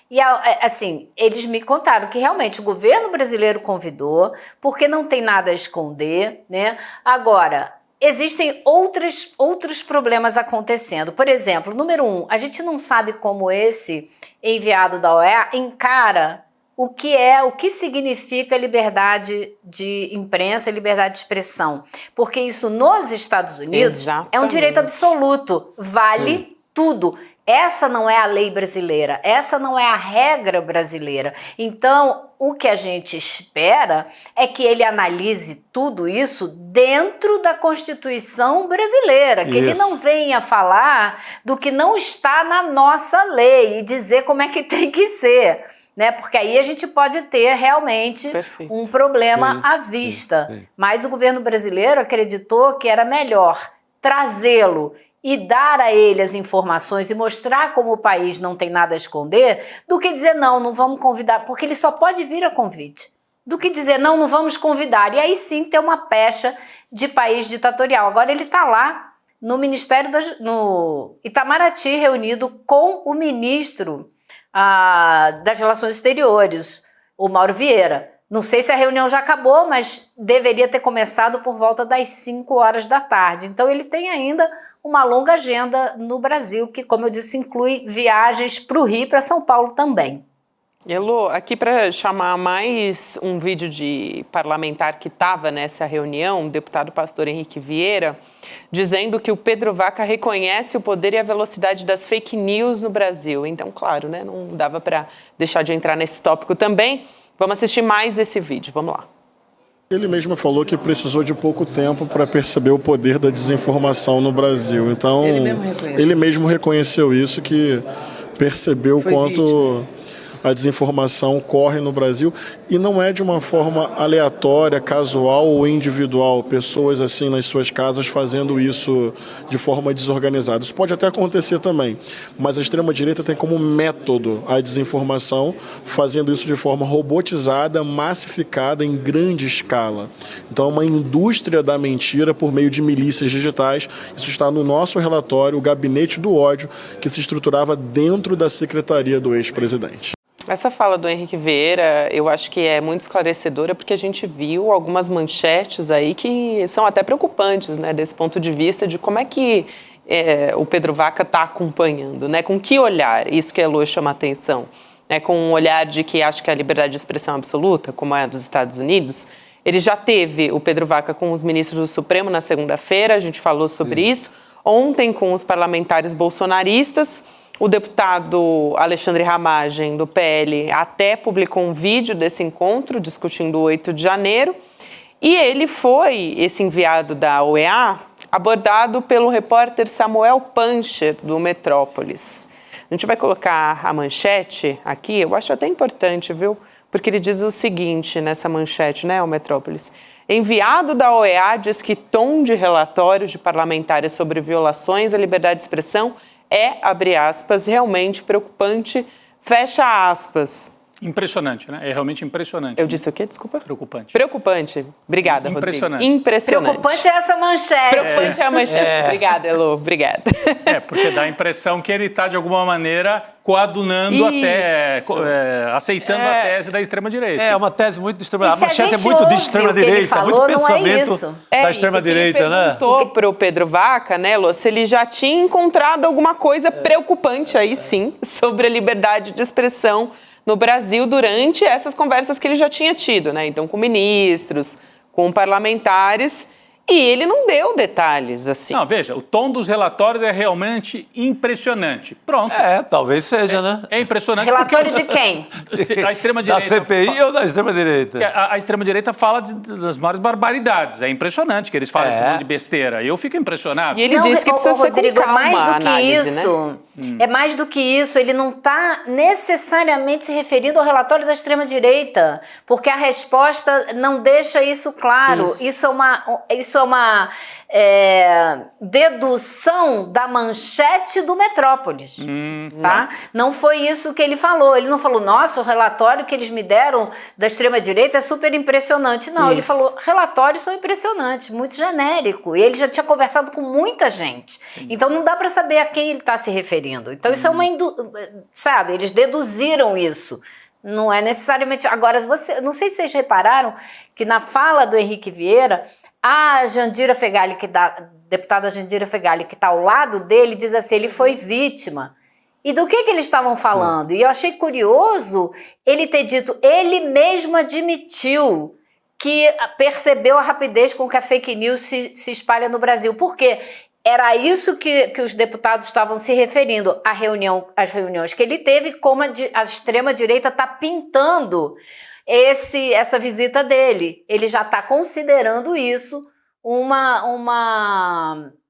e, assim, eles me contaram que realmente o governo brasileiro convidou, porque não tem nada a esconder, né? Agora, existem outros problemas acontecendo. Por exemplo, número 1, a gente não sabe como esse enviado da OEA encara o que significa liberdade de imprensa, liberdade de expressão. Porque isso nos Estados Unidos é um direito absoluto, vale tudo. Essa não é a lei brasileira, essa não é a regra brasileira. Então, o que a gente espera é que ele analise tudo isso dentro da Constituição brasileira, que ele não venha falar do que não está na nossa lei e dizer como é que tem que ser. Né? Porque aí a gente pode ter realmente um problema à vista. Mas o governo brasileiro acreditou que era melhor trazê-lo e dar a ele as informações e mostrar como o país não tem nada a esconder, do que dizer não vamos convidar, porque ele só pode vir a convite. Do que dizer não vamos convidar. E aí sim ter uma pecha de país ditatorial. Agora ele está lá no Ministério, no Itamaraty, reunido com o ministro das Relações Exteriores, o Mauro Vieira. Não sei se a reunião já acabou, mas deveria ter começado por volta das 5 horas da tarde. Então ele tem ainda uma longa agenda no Brasil, que, como eu disse, inclui viagens para o Rio e para São Paulo também. Elô, aqui para chamar mais um vídeo de parlamentar que estava nessa reunião, o deputado pastor Henrique Vieira, dizendo que o Pedro Vaca reconhece o poder e a velocidade das fake news no Brasil. Então, claro, né, não dava para deixar de entrar nesse tópico também. Vamos assistir mais esse vídeo, vamos lá. Ele mesmo falou que precisou de pouco tempo para perceber o poder da desinformação no Brasil. Então, ele mesmo reconheceu isso, que percebeu a desinformação corre no Brasil e não é de uma forma aleatória, casual ou individual, pessoas assim nas suas casas fazendo isso de forma desorganizada. Isso pode até acontecer também, mas a extrema-direita tem como método a desinformação, fazendo isso de forma robotizada, massificada em grande escala. Então, é uma indústria da mentira por meio de milícias digitais. Isso está no nosso relatório, o Gabinete do Ódio, que se estruturava dentro da secretaria do ex-presidente. Essa fala do Henrique Vieira, eu acho que é muito esclarecedora, porque a gente viu algumas manchetes aí que são até preocupantes, né, desse ponto de vista de como é que o Pedro Vaca está acompanhando, né, com que olhar, isso que a Elô chama a atenção, né, com um olhar de que acha que a liberdade de expressão é absoluta, como é a dos Estados Unidos. Ele já teve o Pedro Vaca com os ministros do Supremo na segunda-feira, a gente falou sobre isso, ontem com os parlamentares bolsonaristas. O deputado Alexandre Ramagem, do PL, até publicou um vídeo desse encontro, discutindo o 8 de janeiro. E ele foi, esse enviado da OEA, abordado pelo repórter Samuel Pancher, do Metrópolis. A gente vai colocar a manchete aqui, eu acho até importante, viu? Porque ele diz o seguinte nessa manchete, né, o Metrópolis. Enviado da OEA diz que tom de relatórios de parlamentares sobre violações à liberdade de expressão é, abre aspas, realmente preocupante, fecha aspas. Impressionante, né? É realmente impressionante. Eu disse o quê? Desculpa? Preocupante. Preocupante. Obrigada, impressionante. Rodrigo. Impressionante. Preocupante é essa manchete. Preocupante é a manchete. Obrigada, Elô. Obrigada. Porque dá a impressão que ele está, de alguma maneira, coadunando aceitando a tese da extrema-direita. É uma tese muito de extrema-direita. A manchete é muito de extrema-direita, muito pensamento da extrema-direita, né? Ele perguntou para o Pedro Vaca, né, Elô, se ele já tinha encontrado alguma coisa preocupante aí sim, sobre a liberdade de expressão no Brasil durante essas conversas que ele já tinha tido, né? Então, com ministros, com parlamentares, e ele não deu detalhes, assim. Não, veja, o tom dos relatórios é realmente impressionante. Pronto. Talvez seja, né? É impressionante. Relatórios de quem? A extrema-direita. Da CPI ou da extrema-direita? A extrema-direita fala das maiores barbaridades. É impressionante que eles falem esse monte de besteira. Eu fico impressionado. E ele disse que precisa Rodrigo, ser com calma mais do a que análise, isso. Né? É mais do que isso, ele não está necessariamente se referindo ao relatório da extrema-direita, porque a resposta não deixa isso claro. Isso é uma dedução da manchete do Metrópolis. Tá? Não foi isso que ele falou. Ele não falou, nossa, o relatório que eles me deram da extrema-direita é super impressionante. Não, ele falou, relatórios são impressionantes, muito genérico. E ele já tinha conversado com muita gente. Então não dá para saber a quem ele está se referindo. Então isso é uma... Sabe, eles deduziram isso. Não é necessariamente... Agora, não sei se vocês repararam que na fala do Henrique Vieira, a Jandira Fegali, deputada Jandira Fegali, que está ao lado dele, diz assim, ele foi vítima. E do que eles estavam falando? E eu achei curioso ele ter dito, ele mesmo admitiu que percebeu a rapidez com que a fake news se espalha no Brasil. Por quê? Era isso que os deputados estavam se referindo, às reuniões que ele teve, como a extrema-direita está pintando essa visita dele. Ele já está considerando isso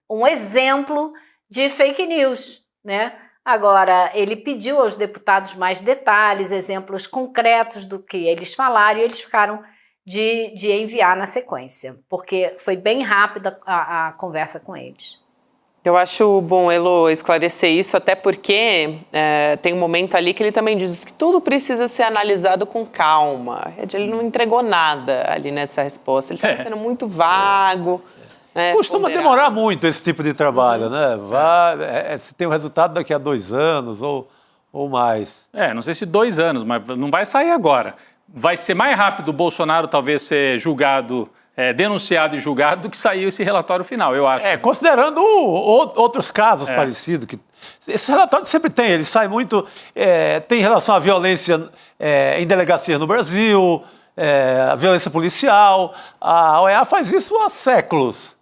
um exemplo de fake news, né? Agora, ele pediu aos deputados mais detalhes, exemplos concretos do que eles falaram, e eles ficaram de enviar na sequência, porque foi bem rápida a conversa com eles. Eu acho bom, Elô, esclarecer isso, até porque tem um momento ali que ele também diz que tudo precisa ser analisado com calma. Ele não entregou nada ali nessa resposta, ele estava sendo muito vago. Costuma demorar muito esse tipo de trabalho, né? Se tem o resultado daqui a 2 anos ou mais. Não sei se 2 anos, mas não vai sair agora. Vai ser mais rápido o Bolsonaro talvez ser julgado, denunciado e julgado do que sair esse relatório final, eu acho. Considerando outros casos parecidos. Esse relatório sempre tem, ele sai muito... tem relação à violência em delegacia no Brasil, a violência policial. A OEA faz isso há séculos.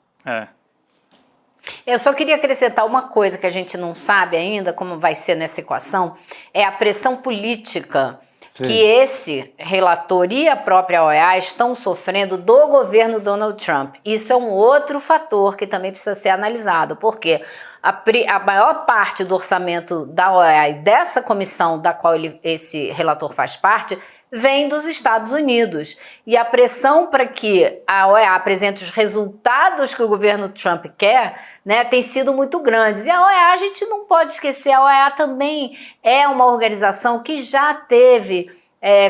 Eu só queria acrescentar uma coisa que a gente não sabe ainda como vai ser nessa equação, é a pressão política que esse relator e a própria OEA estão sofrendo do governo Donald Trump. Isso é um outro fator que também precisa ser analisado, porque a maior parte do orçamento da OEA e dessa comissão da qual esse relator faz parte vem dos Estados Unidos. E a pressão para que a OEA apresente os resultados que o governo Trump quer, né, tem sido muito grande. E a OEA, a gente não pode esquecer, a OEA também é uma organização que já teve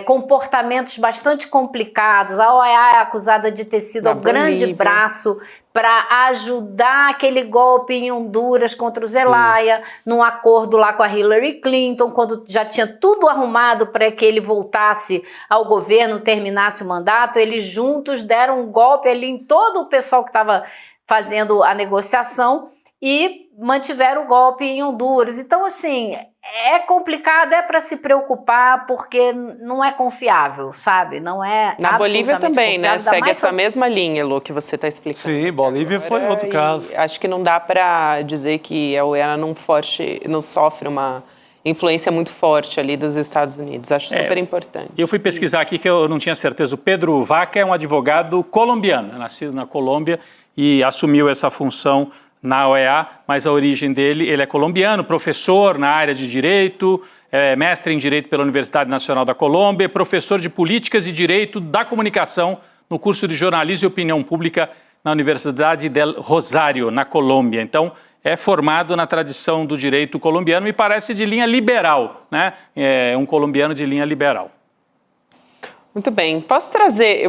comportamentos bastante complicados. A OEA é acusada de ter sido o grande braço para ajudar aquele golpe em Honduras contra o Zelaya, num acordo lá com a Hillary Clinton, quando já tinha tudo arrumado para que ele voltasse ao governo, terminasse o mandato. Eles juntos deram um golpe ali em todo o pessoal que estava fazendo a negociação e mantiveram o golpe em Honduras. Então, assim, é complicado, é para se preocupar, porque não é confiável, sabe? Não é. Na Bolívia também, né? Segue essa sobre... mesma linha, Lu, que você está explicando. Sim, Bolívia foi outro caso. Acho que não dá para dizer que a OEA não sofre uma influência muito forte ali dos Estados Unidos. Acho super importante. Eu fui pesquisar aqui, que eu não tinha certeza. O Pedro Vaca é um advogado colombiano, nascido na Colômbia e assumiu essa função na OEA, mas a origem dele, ele é colombiano, professor na área de Direito, mestre em Direito pela Universidade Nacional da Colômbia, professor de Políticas e Direito da Comunicação no curso de Jornalismo e Opinião Pública na Universidade del Rosário, na Colômbia. Então, é formado na tradição do direito colombiano e parece de linha liberal, né? É um colombiano de linha liberal. Muito bem. Posso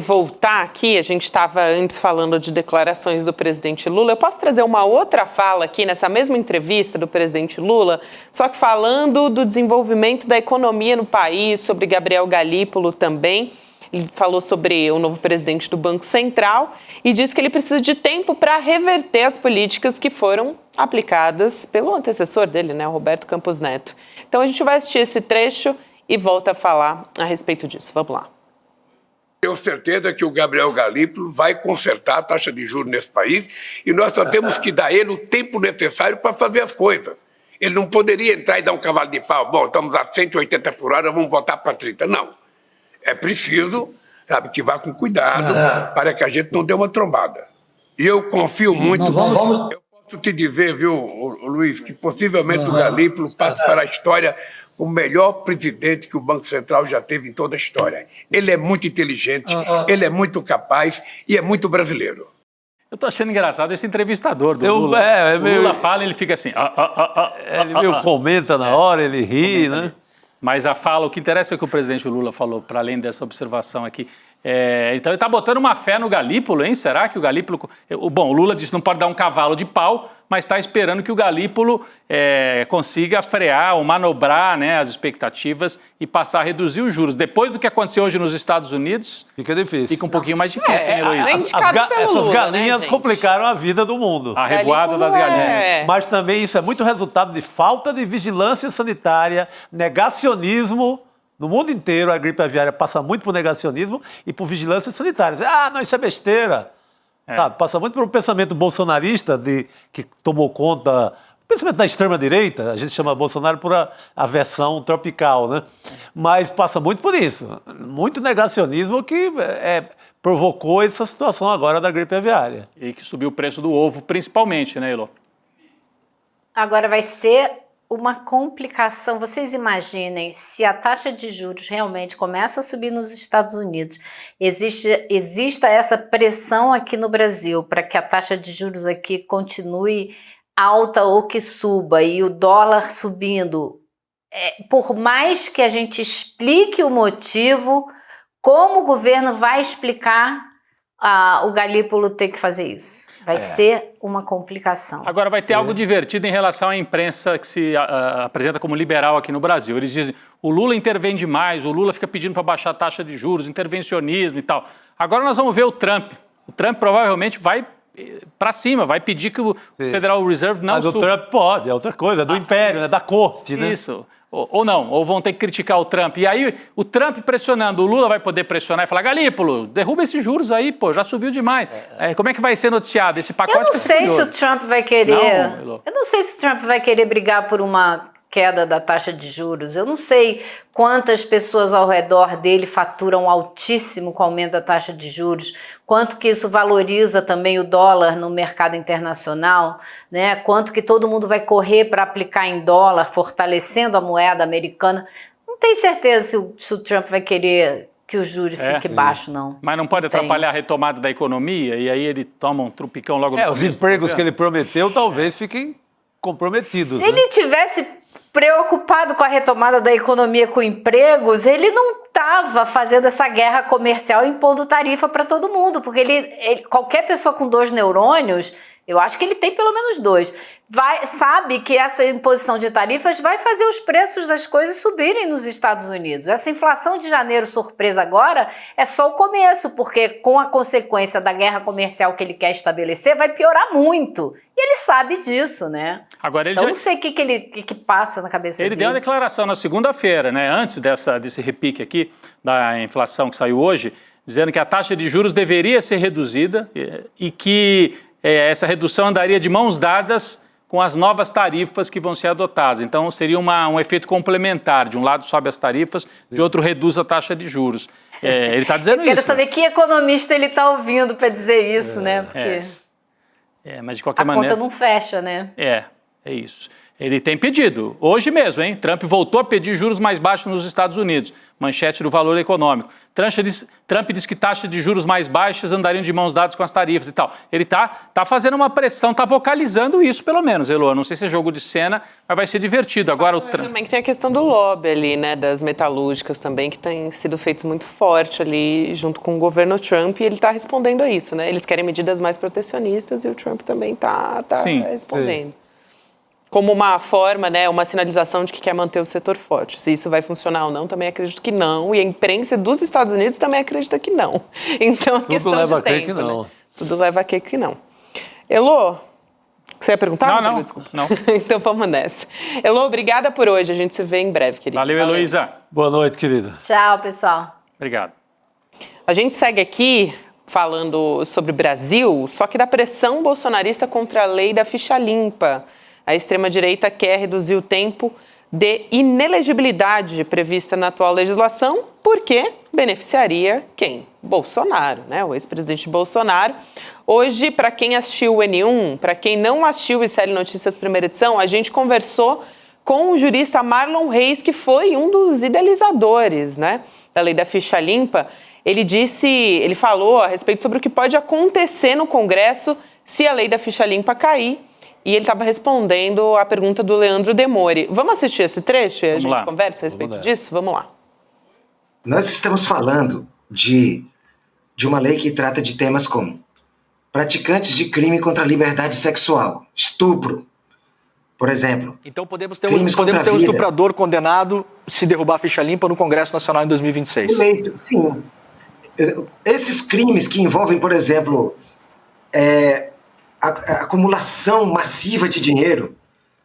voltar aqui, a gente estava antes falando de declarações do presidente Lula, eu posso trazer uma outra fala aqui nessa mesma entrevista do presidente Lula, só que falando do desenvolvimento da economia no país, sobre Gabriel Galípolo também. Ele falou sobre o novo presidente do Banco Central e disse que ele precisa de tempo para reverter as políticas que foram aplicadas pelo antecessor dele, né, o Roberto Campos Neto. Então a gente vai assistir esse trecho e volta a falar a respeito disso. Vamos lá. Tenho certeza que o Gabriel Galípolo vai consertar a taxa de juros nesse país e nós só temos que dar a ele o tempo necessário para fazer as coisas. Ele não poderia entrar e dar um cavalo de pau. Bom, estamos a 180 por hora, vamos voltar para 30. Não. É preciso, sabe, que vá com cuidado para que a gente não dê uma trombada. E eu confio muito. Eu posso te dizer, viu, Luiz, que possivelmente o Galípolo passe para a história o melhor presidente que o Banco Central já teve em toda a história. Ele é muito inteligente, ele é muito capaz e é muito brasileiro. Eu tô achando engraçado esse entrevistador do Lula. O Lula fala e ele fica assim... ele meio comenta na hora, ele ri, né? Mas o que interessa é o que o presidente Lula falou, para além dessa observação aqui. Então ele está botando uma fé no Galípolo, hein? Será que o Galípolo... Bom, o Lula disse que não pode dar um cavalo de pau, mas está esperando que o Galípolo consiga frear ou manobrar, né, as expectativas e passar a reduzir os juros. Depois do que aconteceu hoje nos Estados Unidos... Fica difícil. Fica um pouquinho mais difícil, hein, Heloísa? Essas galinhas, né, complicaram a vida do mundo. A revoada das galinhas. Mas também isso é muito resultado de falta de vigilância sanitária, negacionismo. No mundo inteiro, a gripe aviária passa muito por negacionismo e por vigilância sanitária. Não, isso é besteira. Sabe, passa muito por um pensamento bolsonarista que tomou conta... Pensamento da extrema-direita, a gente chama Bolsonaro por a versão tropical, né? Mas passa muito por isso. Muito negacionismo que provocou essa situação agora da gripe aviária. E que subiu o preço do ovo, principalmente, né, Elô? Agora vai ser uma complicação. Vocês imaginem, se a taxa de juros realmente começa a subir nos Estados Unidos, exista essa pressão aqui no Brasil para que a taxa de juros aqui continue alta ou que suba, e o dólar subindo, por mais que a gente explique o motivo, como o governo vai explicar o Galípolo ter que fazer isso? Vai ser uma complicação. Agora vai ter algo divertido em relação à imprensa que se apresenta como liberal aqui no Brasil. Eles dizem, o Lula intervém demais, o Lula fica pedindo para baixar a taxa de juros, intervencionismo e tal. Agora nós vamos ver o Trump. O Trump provavelmente vai para cima, vai pedir que o Federal Reserve não suba. Mas o Trump pode, é outra coisa, é do império, né, da corte, né? Isso. Ou não, ou vão ter que criticar o Trump. E aí o Trump pressionando, o Lula vai poder pressionar e falar, Galípolo, derruba esses juros aí, pô, já subiu demais. Como é que vai ser noticiado esse pacote? Eu não sei se o Trump vai querer... Eu não sei se o Trump vai querer brigar por uma queda da taxa de juros. Eu não sei quantas pessoas ao redor dele faturam altíssimo com o aumento da taxa de juros, quanto que isso valoriza também o dólar no mercado internacional, né? Quanto que todo mundo vai correr para aplicar em dólar, fortalecendo a moeda americana. Não tenho certeza se o Trump vai querer que o juro fique baixo, não. Mas não pode atrapalhar a retomada da economia e aí ele toma um trupicão logo no começo? Os empregos que ele prometeu talvez fiquem comprometidos. Se ele tivesse preocupado com a retomada da economia com empregos, ele não estava fazendo essa guerra comercial impondo tarifa para todo mundo, porque qualquer pessoa com 2 neurônios, eu acho que ele tem pelo menos 2, sabe que essa imposição de tarifas vai fazer os preços das coisas subirem nos Estados Unidos. Essa inflação de janeiro surpresa agora é só o começo, porque com a consequência da guerra comercial que ele quer estabelecer, vai piorar muito. E ele sabe disso, né? Agora, eu não sei o que passa na cabeça dele. Ele deu uma declaração na segunda-feira, né, antes desse repique aqui da inflação que saiu hoje, dizendo que a taxa de juros deveria ser reduzida e que essa redução andaria de mãos dadas com as novas tarifas que vão ser adotadas. Então, seria um efeito complementar. De um lado sobe as tarifas, de outro reduz a taxa de juros. Ele está dizendo isso. Quero saber que economista ele está ouvindo para dizer isso, né? Porque mas de qualquer maneira... A conta não fecha, né? É isso. Ele tem pedido, hoje mesmo, hein? Trump voltou a pedir juros mais baixos nos Estados Unidos, manchete do Valor Econômico. Trump diz que taxas de juros mais baixas andariam de mãos dadas com as tarifas e tal. Ele tá fazendo uma pressão, tá vocalizando isso pelo menos, Elô. Não sei se é jogo de cena, mas vai ser divertido. Agora o Trump... Também que tem a questão do lobby ali, né, das metalúrgicas também, que tem sido feito muito forte ali junto com o governo Trump, e ele tá respondendo a isso, né? Eles querem medidas mais protecionistas e o Trump também tá respondendo. Sim. Como uma forma, né, uma sinalização de que quer manter o setor forte. Se isso vai funcionar ou não, também acredito que não. E a imprensa dos Estados Unidos também acredita que não. Então, a questão de tempo, leva a crer que não. Né? Tudo leva a crer que não. Elô, você ia perguntar? Não. Desculpa. Não. Então, vamos nessa. Elô, obrigada por hoje. A gente se vê em breve, querida. Valeu, Heloísa. Boa noite, querida. Tchau, pessoal. Obrigado. A gente segue aqui falando sobre o Brasil, só que da pressão bolsonarista contra a lei da ficha limpa. A extrema-direita quer reduzir o tempo de inelegibilidade prevista na atual legislação, porque beneficiaria quem? Bolsonaro, né? O ex-presidente Bolsonaro. Hoje, para quem assistiu o N1, para quem não assistiu o ICL Notícias primeira edição, a gente conversou com o jurista Marlon Reis, que foi um dos idealizadores, né, da lei da ficha limpa. Ele falou a respeito sobre o que pode acontecer no Congresso se a lei da ficha limpa cair. E ele estava respondendo a pergunta do Leandro Demore. Vamos assistir esse trecho e a gente conversa a respeito disso? Vamos lá. Nós estamos falando de uma lei que trata de temas como praticantes de crime contra a liberdade sexual, estupro, por exemplo. Então podemos ter um estuprador condenado se derrubar a ficha limpa no Congresso Nacional em 2026. Eleito, sim. Esses crimes que envolvem, por exemplo, a acumulação massiva de dinheiro,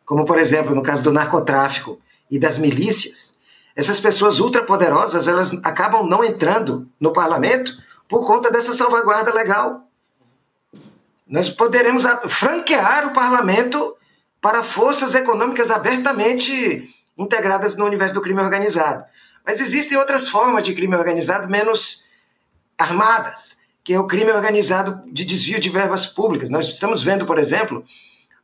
como, por exemplo, no caso do narcotráfico e das milícias, essas pessoas ultrapoderosas, elas acabam não entrando no parlamento por conta dessa salvaguarda legal. Nós poderemos franquear o parlamento para forças econômicas abertamente integradas no universo do crime organizado. Mas existem outras formas de crime organizado menos armadas, que é o crime organizado de desvio de verbas públicas. Nós estamos vendo, por exemplo,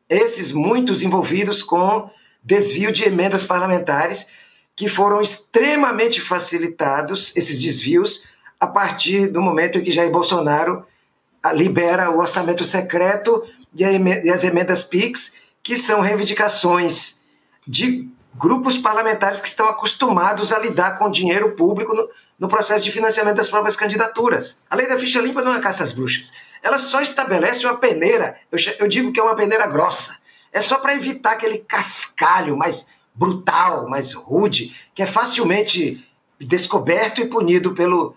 esses muitos envolvidos com desvio de emendas parlamentares que foram extremamente facilitados, esses desvios, a partir do momento em que Jair Bolsonaro libera o orçamento secreto e as emendas PIX, que são reivindicações de grupos parlamentares que estão acostumados a lidar com dinheiro público no processo de financiamento das próprias candidaturas. A lei da ficha limpa não é caça às bruxas. Ela só estabelece uma peneira, eu digo que é uma peneira grossa. É só para evitar aquele cascalho mais brutal, mais rude, que é facilmente descoberto e punido pelo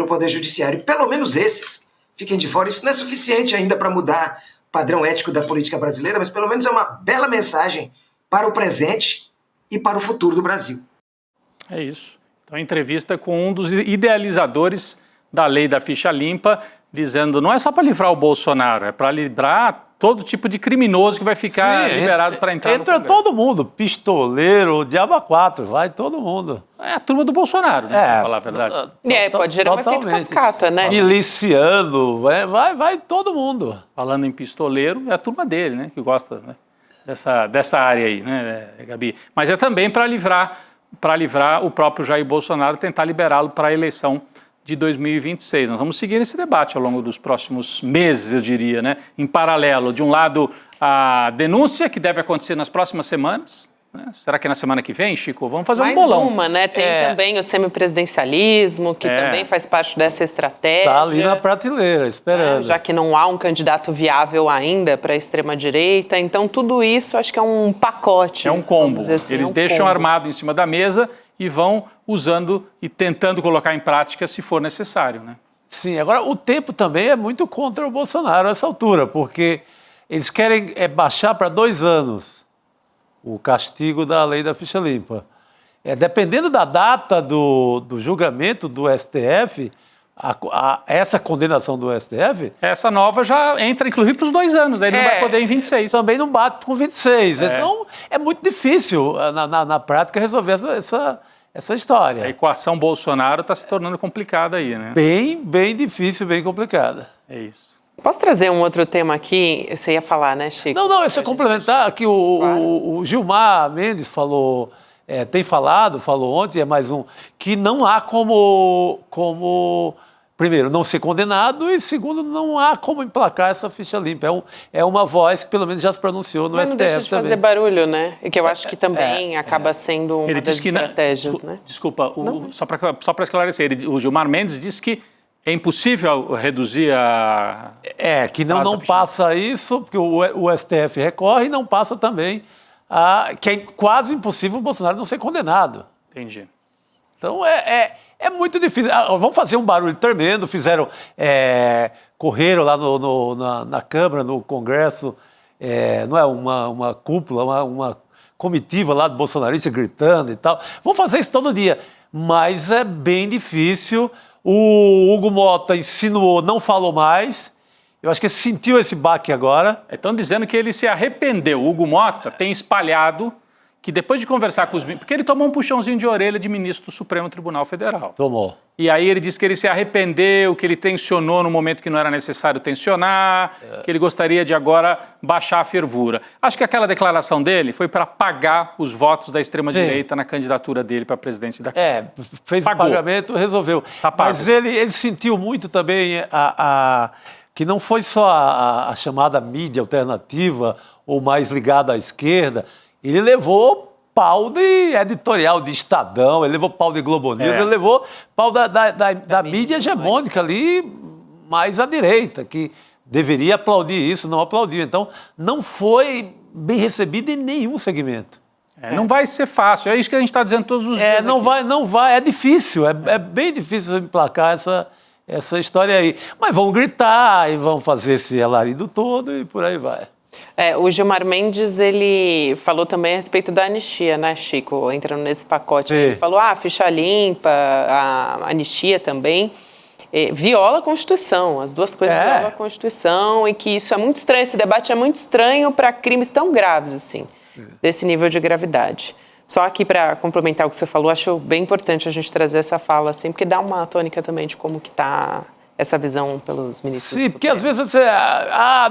Poder Judiciário. Pelo menos esses fiquem de fora. Isso não é suficiente ainda para mudar o padrão ético da política brasileira, mas pelo menos é uma bela mensagem para o presente e para o futuro do Brasil. É isso. Então, a entrevista com um dos idealizadores da lei da ficha limpa, dizendo não é só para livrar o Bolsonaro, é para livrar todo tipo de criminoso que vai ficar liberado para entrar no Congresso. Entra todo mundo, pistoleiro, diabo a quatro, vai todo mundo. É a turma do Bolsonaro, né, para falar a verdade. Pode gerar um efeito cascata, né? Miliciano, vai todo mundo. Falando em pistoleiro, é a turma dele, né, que gosta, né, dessa área aí, né, Gabi? Mas é também para livrar o próprio Jair Bolsonaro, tentar liberá-lo para a eleição de 2026. Nós vamos seguir esse debate ao longo dos próximos meses, eu diria, né? Em paralelo, de um lado, a denúncia que deve acontecer nas próximas semanas, né? Será que é na semana que vem, Chico? Vamos fazer um bolão. Mais uma, né? Tem também o semipresidencialismo, que também faz parte dessa estratégia. Está ali na prateleira, esperando. Já que não há um candidato viável ainda para a extrema-direita. Então, tudo isso acho que é um pacote. É um combo. Assim, Eles deixam armado em cima da mesa e vão usando e tentando colocar em prática se for necessário, né? Sim, agora o tempo também é muito contra o Bolsonaro a essa altura, porque eles querem baixar para 2 anos o castigo da lei da ficha limpa. Dependendo da data do julgamento do STF, essa condenação do STF... Essa nova já entra, inclusive, para os 2 anos, aí não vai poder em 26. Também não bate com 26. Então, é muito difícil, na prática, resolver essa história. A equação Bolsonaro está se tornando complicada aí, né? Bem difícil, bem complicada. É isso. Posso trazer um outro tema aqui? Você ia falar, né, Chico? Não, esse é complementar, que o Gilmar Mendes falou, falou ontem, é mais um, que não há como primeiro, não ser condenado e, segundo, não há como emplacar essa ficha limpa. É uma voz que, pelo menos, já se pronunciou no STF também. Mas não deixa de fazer barulho, né? E que eu acho que também acaba sendo uma das estratégias, né? Desculpa, só para esclarecer, o Gilmar Mendes disse que é impossível reduzir a... que não passa isso, porque o STF recorre e não passa também, que é quase impossível o Bolsonaro não ser condenado. Entendi. Então, é muito difícil. Vão fazer um barulho tremendo, correram lá na Câmara, no Congresso, não é uma cúpula, uma comitiva lá do bolsonarista gritando e tal. Vão fazer isso todo dia, mas é bem difícil. O Hugo Mota insinuou, não falou mais. Eu acho que ele sentiu esse baque agora. Estão dizendo que ele se arrependeu. O Hugo Mota tem espalhado que depois de conversar com os ministros... Porque ele tomou um puxãozinho de orelha de ministro do Supremo Tribunal Federal. Tomou. E aí ele disse que ele se arrependeu, que ele tensionou no momento que não era necessário tensionar, que ele gostaria de agora baixar a fervura. Acho que aquela declaração dele foi para pagar os votos da extrema-direita na candidatura dele para presidente da Câmara. Fez o pagamento, resolveu. Mas ele sentiu muito também que não foi só a chamada mídia alternativa ou mais ligada à esquerda. Ele levou pau de editorial de Estadão, ele levou pau de Globo News, ele levou pau da mídia hegemônica ali, mais à direita, que deveria aplaudir isso, não aplaudiu. Então, não foi bem recebido em nenhum segmento. Não vai ser fácil, é isso que a gente está dizendo todos os dias. Não vai, é difícil, é bem difícil emplacar essa história aí. Mas vão gritar e vão fazer esse alarido todo e por aí vai. O Gilmar Mendes, ele falou também a respeito da anistia, né, Chico? Entrando nesse pacote. Ele falou, ficha limpa, a anistia também, viola a Constituição. As duas coisas violam a Constituição e que isso é muito estranho, esse debate é muito estranho para crimes tão graves, assim, desse nível de gravidade. Só aqui para complementar o que você falou, acho bem importante a gente trazer essa fala, assim, porque dá uma tônica também de como que está essa visão pelos ministros. Sim, porque às vezes você...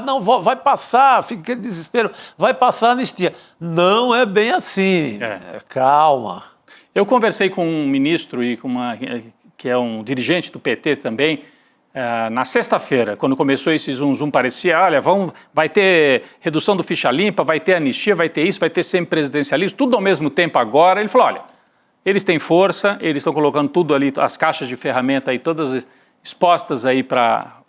não, vai passar, fica aquele desespero, vai passar a anistia. Não é bem assim. Calma. Eu conversei com um ministro e que é um dirigente do PT também, na sexta-feira, quando começou esse zoom, parecia, olha, vai ter redução do ficha limpa, vai ter anistia, vai ter isso, vai ter semipresidencialismo, tudo ao mesmo tempo agora. Ele falou, olha, eles têm força, eles estão colocando tudo ali, as caixas de ferramenta aí, todas expostas aí para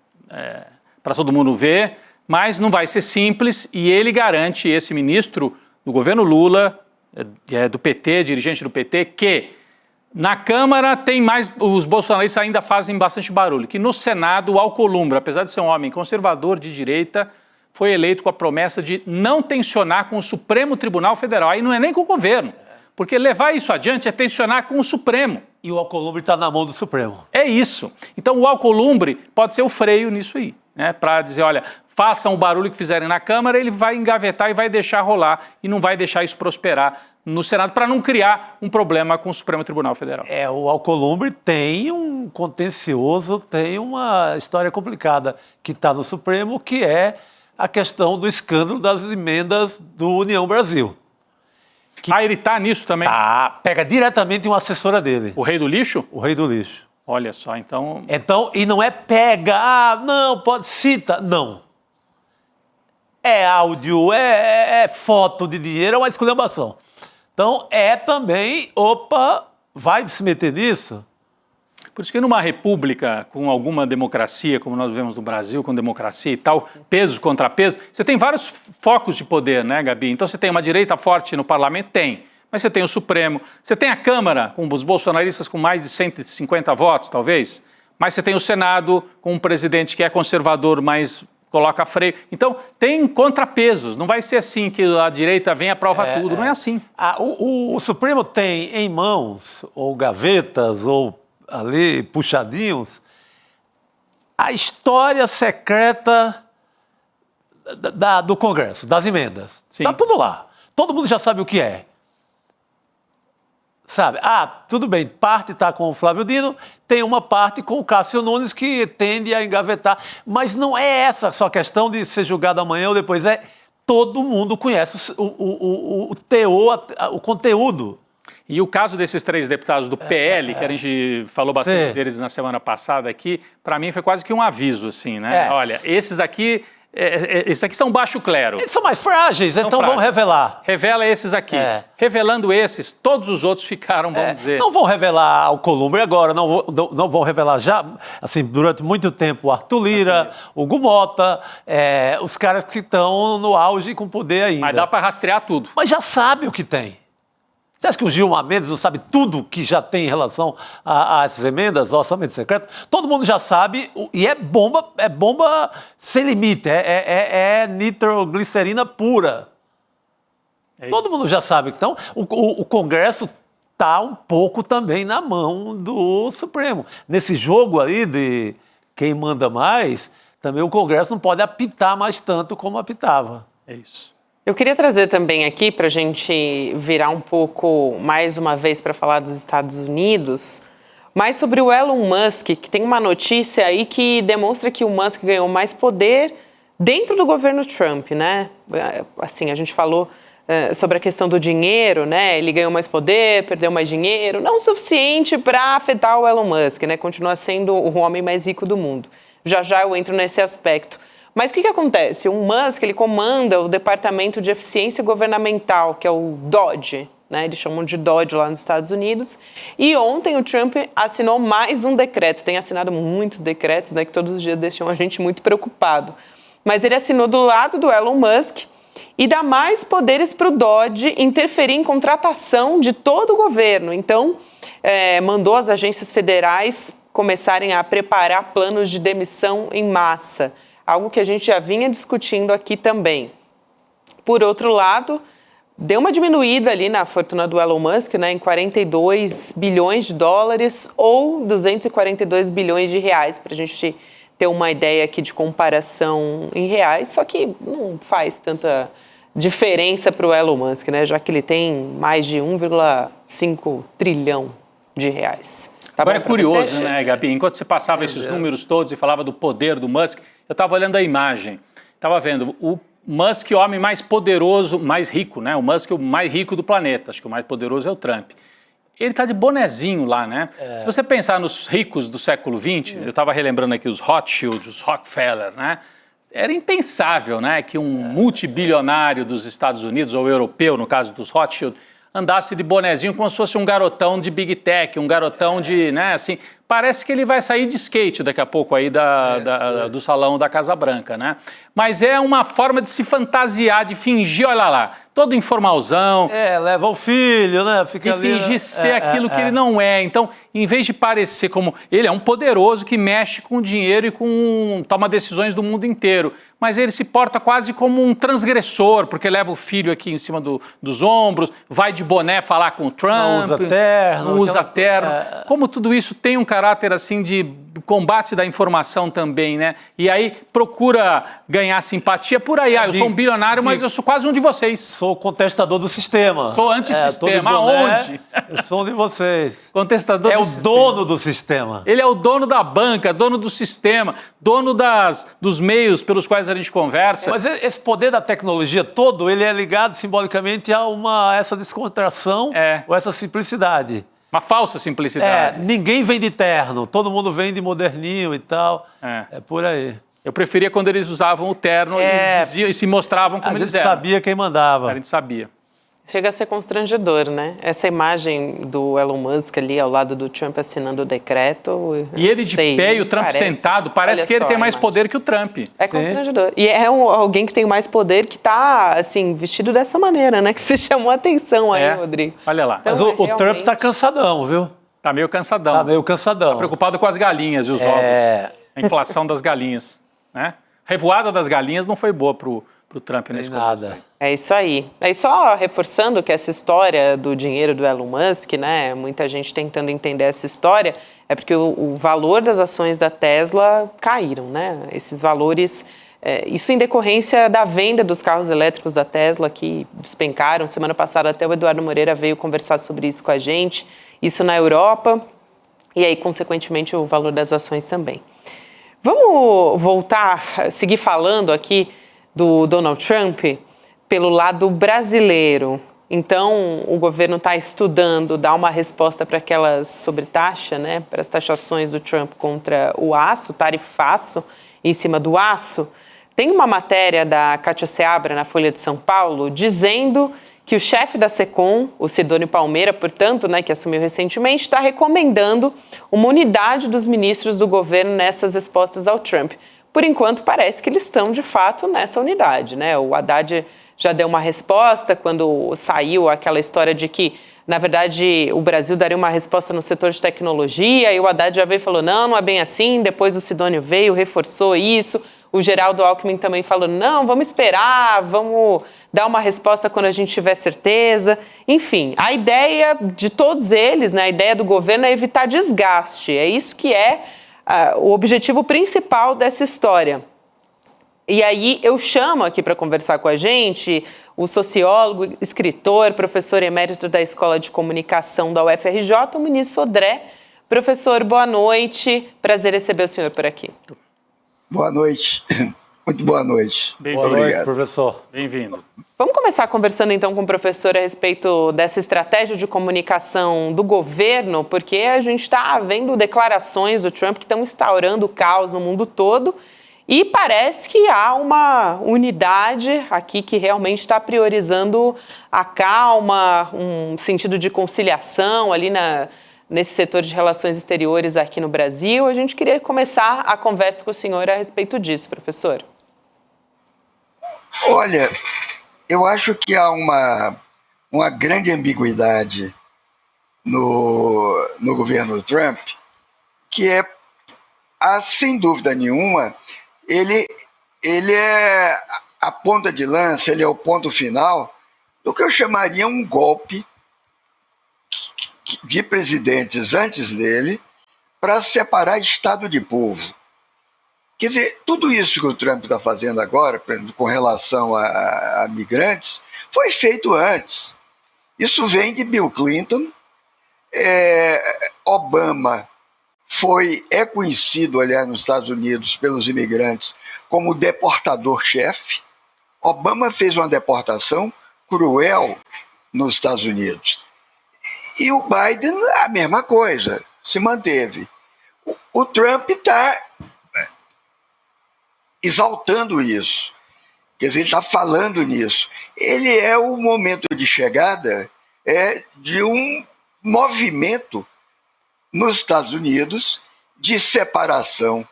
todo mundo ver, mas não vai ser simples e ele garante, esse ministro do governo Lula, do PT, dirigente do PT, que na Câmara tem mais, os bolsonaristas ainda fazem bastante barulho, que no Senado o Alcolumbre, apesar de ser um homem conservador de direita, foi eleito com a promessa de não tensionar com o Supremo Tribunal Federal, aí não é nem com o governo, porque levar isso adiante é tensionar com o Supremo. E o Alcolumbre está na mão do Supremo. É isso. Então o Alcolumbre pode ser o freio nisso aí, né? Para dizer, olha, façam o barulho que fizerem na Câmara, ele vai engavetar e vai deixar rolar e não vai deixar isso prosperar no Senado para não criar um problema com o Supremo Tribunal Federal. O Alcolumbre tem um contencioso, tem uma história complicada que está no Supremo, que é a questão do escândalo das emendas do União Brasil. Ele está nisso também? Pega diretamente uma assessora dele. O rei do lixo? O rei do lixo. Olha só, então... E não é pega, não, pode, cita, não. É áudio, é foto de dinheiro, é uma esculhambação. Então, também, vai se meter nisso? Por isso que numa república com alguma democracia, como nós vivemos no Brasil, com democracia e tal, pesos contra pesos, você tem vários focos de poder, né, Gabi? Então você tem uma direita forte no parlamento? Tem. Mas você tem o Supremo, você tem a Câmara, com os bolsonaristas com mais de 150 votos, talvez, mas você tem o Senado com um presidente que é conservador, mas coloca freio. Então, tem contrapesos. Não vai ser assim que a direita vem e aprova tudo. Não é assim. O Supremo tem em mãos, ou gavetas, ou ali puxadinhos, a história secreta do Congresso, das emendas. Está tudo lá. Todo mundo já sabe o que é. Sabe? Tudo bem, parte está com o Flávio Dino, tem uma parte com o Cássio Nunes que tende a engavetar. Mas não é essa só questão de ser julgado amanhã ou depois. Todo mundo conhece o teor, o conteúdo. E o caso desses 3 deputados do PL, que a gente falou bastante deles na semana passada aqui, para mim foi quase que um aviso, assim, né? Olha, esses aqui são baixo clero. Eles são mais frágeis, então vamos revelar. Revela esses aqui. Revelando esses, todos os outros ficaram, vamos dizer... Não vão revelar Alcolumbre agora, não vão revelar já, assim, durante muito tempo, o Arthur Lira, o Hugo Mota, os caras que estão no auge com poder ainda. Mas dá para rastrear tudo. Mas já sabe o que tem. Você acha que o Gilmar Mendes não sabe tudo que já tem em relação a essas emendas, ao orçamento secreto? Todo mundo já sabe, e é bomba sem limite, é nitroglicerina pura. Todo mundo já sabe. Então, o Congresso está um pouco também na mão do Supremo. Nesse jogo aí de quem manda mais, também o Congresso não pode apitar mais tanto como apitava. É isso. Eu queria trazer também aqui, para a gente virar um pouco, mais uma vez, para falar dos Estados Unidos, mais sobre o Elon Musk, que tem uma notícia aí que demonstra que o Musk ganhou mais poder dentro do governo Trump, né? Assim, a gente falou sobre a questão do dinheiro, né? Ele ganhou mais poder, perdeu mais dinheiro, não o suficiente para afetar o Elon Musk, né? Continua sendo o homem mais rico do mundo. Já eu entro nesse aspecto. Mas o que acontece? O Musk, ele comanda o Departamento de Eficiência Governamental, que é o DOGE, né? Eles chamam de DOGE lá nos Estados Unidos. E ontem o Trump assinou mais um decreto. Tem assinado muitos decretos, né? Que todos os dias deixam a gente muito preocupado. Mas ele assinou do lado do Elon Musk e dá mais poderes para o DOGE interferir em contratação de todo o governo. Então, mandou as agências federais começarem a preparar planos de demissão em massa. Algo que a gente já vinha discutindo aqui também. Por outro lado, deu uma diminuída ali na fortuna do Elon Musk, né, em 42 bilhões de dólares ou 242 bilhões de reais, para a gente ter uma ideia aqui de comparação em reais, só que não faz tanta diferença para o Elon Musk, né, já que ele tem mais de 1,5 trilhão de reais. Tá. Agora é curioso, né, Gabi? Enquanto você passava esses números todos e falava do poder do Musk, eu estava olhando a imagem, estava vendo o Musk, o homem mais poderoso, mais rico, né? O Musk é o mais rico do planeta, acho que o mais poderoso é o Trump. Ele está de bonezinho lá, né? Se você pensar nos ricos do século XX, eu estava relembrando aqui os Rothschild, os Rockefeller, né? Era impensável, né, que um multibilionário dos Estados Unidos, ou europeu, no caso dos Rothschild, andasse de bonezinho como se fosse um garotão de Big Tech, um garotão de, né, assim, parece que ele vai sair de skate daqui a pouco aí do salão da Casa Branca, né? Mas é uma forma de se fantasiar, de fingir, olha lá, todo informalzão. Leva o filho, né? Fica ali, fingir ser aquilo que ele não é. Então, em vez de parecer como... Ele é um poderoso que mexe com dinheiro e toma decisões do mundo inteiro. mas ele se porta quase como um transgressor, porque leva o filho aqui em cima dos ombros, vai de boné falar com o Trump. Não usa terno. Não usa terno. Como tudo isso tem um caráter assim de combate da informação também, né? E aí procura ganhar simpatia por aí. Eu sou um bilionário, mas eu sou quase um de vocês. Sou contestador do sistema. Sou antissistema. Aonde? Eu sou um de vocês. Contestador do sistema. É o dono do sistema. Ele é o dono da banca, dono do sistema, dono dos meios pelos quais a gente conversa. Mas esse poder da tecnologia todo, ele é ligado simbolicamente a essa descontração ou essa simplicidade. Uma falsa simplicidade. Ninguém vem de terno, todo mundo vem de moderninho e tal. É por aí. Eu preferia quando eles usavam o terno e se mostravam como eles eram. A gente sabia quem mandava. A gente sabia. Chega a ser constrangedor, né? Essa imagem do Elon Musk ali ao lado do Trump assinando o decreto. E ele de pé e o Trump sentado, parece que ele tem mais poder que o Trump. É constrangedor. E é alguém que tem mais poder que está, assim, vestido dessa maneira, né? Que se chamou a atenção aí, Rodrigo. Olha lá. Então, mas o Trump está cansadão, viu? Tá meio cansadão. Tá preocupado com as galinhas e os ovos. A inflação das galinhas, né? Revoada das galinhas não foi boa pro Trump nesse nada. É isso aí. Aí só reforçando que essa história do dinheiro do Elon Musk, né? Muita gente tentando entender essa história, é porque o valor das ações da Tesla caíram, né? Esses valores, isso em decorrência da venda dos carros elétricos da Tesla que despencaram. Semana passada até o Eduardo Moreira veio conversar sobre isso com a gente. Isso na Europa e aí, consequentemente, o valor das ações também. Vamos voltar, seguir falando aqui do Donald Trump pelo lado brasileiro. Então, o governo está estudando dar uma resposta para aquelas sobretaxa, né, para as taxações do Trump contra o aço, tarifaço em cima do aço. Tem uma matéria da Kátia Seabra na Folha de São Paulo dizendo que o chefe da SECOM, o Sidônio Palmeira, portanto, né, que assumiu recentemente, está recomendando uma unidade dos ministros do governo nessas respostas ao Trump. Por enquanto, parece que eles estão, de fato, nessa unidade, né? O Haddad já deu uma resposta quando saiu aquela história de que, na verdade, o Brasil daria uma resposta no setor de tecnologia, e o Haddad já veio e falou, não é bem assim, depois o Sidônio veio, reforçou isso, o Geraldo Alckmin também falou, não, vamos esperar, vamos dar uma resposta quando a gente tiver certeza. Enfim, a ideia de todos eles, né, a ideia do governo é evitar desgaste, é isso que é o objetivo principal dessa história. E aí eu chamo aqui para conversar com a gente o sociólogo, escritor, professor emérito da Escola de Comunicação da UFRJ, o ministro Sodré. Professor, boa noite. Prazer receber o senhor por aqui. Boa noite. Muito boa noite. Boa noite, professor. Bem-vindo. Vamos começar conversando então com o professor a respeito dessa estratégia de comunicação do governo, porque a gente está vendo declarações do Trump que estão instaurando caos no mundo todo e parece que há uma unidade aqui que realmente está priorizando a calma, um sentido de conciliação ali nesse setor de relações exteriores aqui no Brasil. A gente queria começar a conversa com o senhor a respeito disso, professor. Olha, eu acho que há uma grande ambiguidade no governo Trump, que sem dúvida nenhuma, ele é a ponta de lança, ele é o ponto final do que eu chamaria um golpe de presidentes antes dele para separar Estado de povo. Quer dizer, tudo isso que o Trump está fazendo agora, com relação a migrantes, foi feito antes. Isso vem de Bill Clinton. Obama é conhecido, aliás, nos Estados Unidos, pelos imigrantes, como deportador-chefe. Obama fez uma deportação cruel nos Estados Unidos. E o Biden, a mesma coisa, se manteve. O Trump está exaltando isso, quer dizer, ele está falando nisso. Ele é o momento de chegada de um movimento nos Estados Unidos de separação,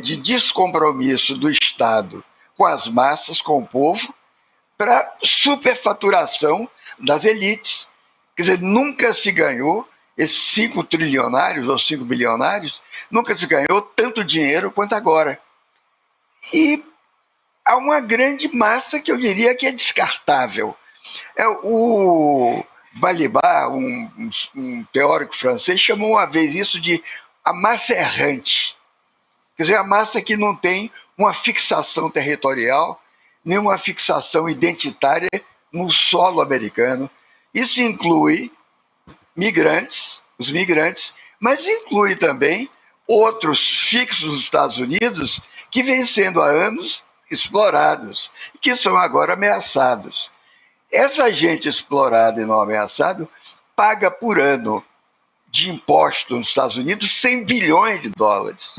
de descompromisso do Estado com as massas, com o povo, para superfaturação das elites. Quer dizer, nunca se ganhou, esses 5 trilionários ou 5 bilionários, nunca se ganhou tanto dinheiro quanto agora. E há uma grande massa que eu diria que é descartável. O Balibar, um teórico francês, chamou uma vez isso de a massa errante. Quer dizer, a massa que não tem uma fixação territorial, nem uma fixação identitária no solo americano. Isso inclui os migrantes, mas inclui também outros fixos nos Estados Unidos que vêm sendo há anos explorados, que são agora ameaçados. Essa gente explorada e não ameaçada paga por ano de imposto nos Estados Unidos 100 bilhões de dólares,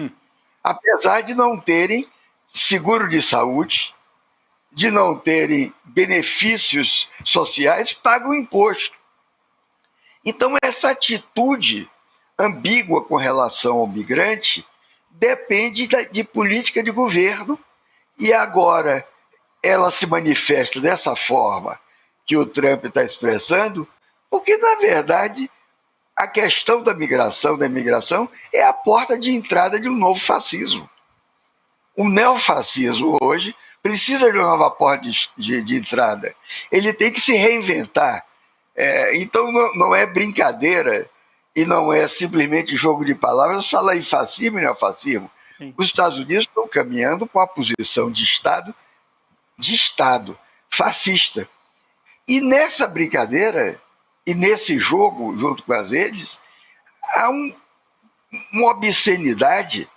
apesar de não terem seguro de saúde, de não terem benefícios sociais, pagam imposto. Então, essa atitude ambígua com relação ao migrante depende de política de governo, e agora ela se manifesta dessa forma que o Trump está expressando, porque, na verdade, a questão da imigração, é a porta de entrada de um novo fascismo. O neofascismo hoje precisa de uma nova porta de entrada. Ele tem que se reinventar. Então não é brincadeira e não é simplesmente jogo de palavras falar em fascismo e neofascismo. Sim. Os Estados Unidos estão caminhando com a posição de Estado fascista. E nessa brincadeira e nesse jogo, junto com as redes, há uma obscenidade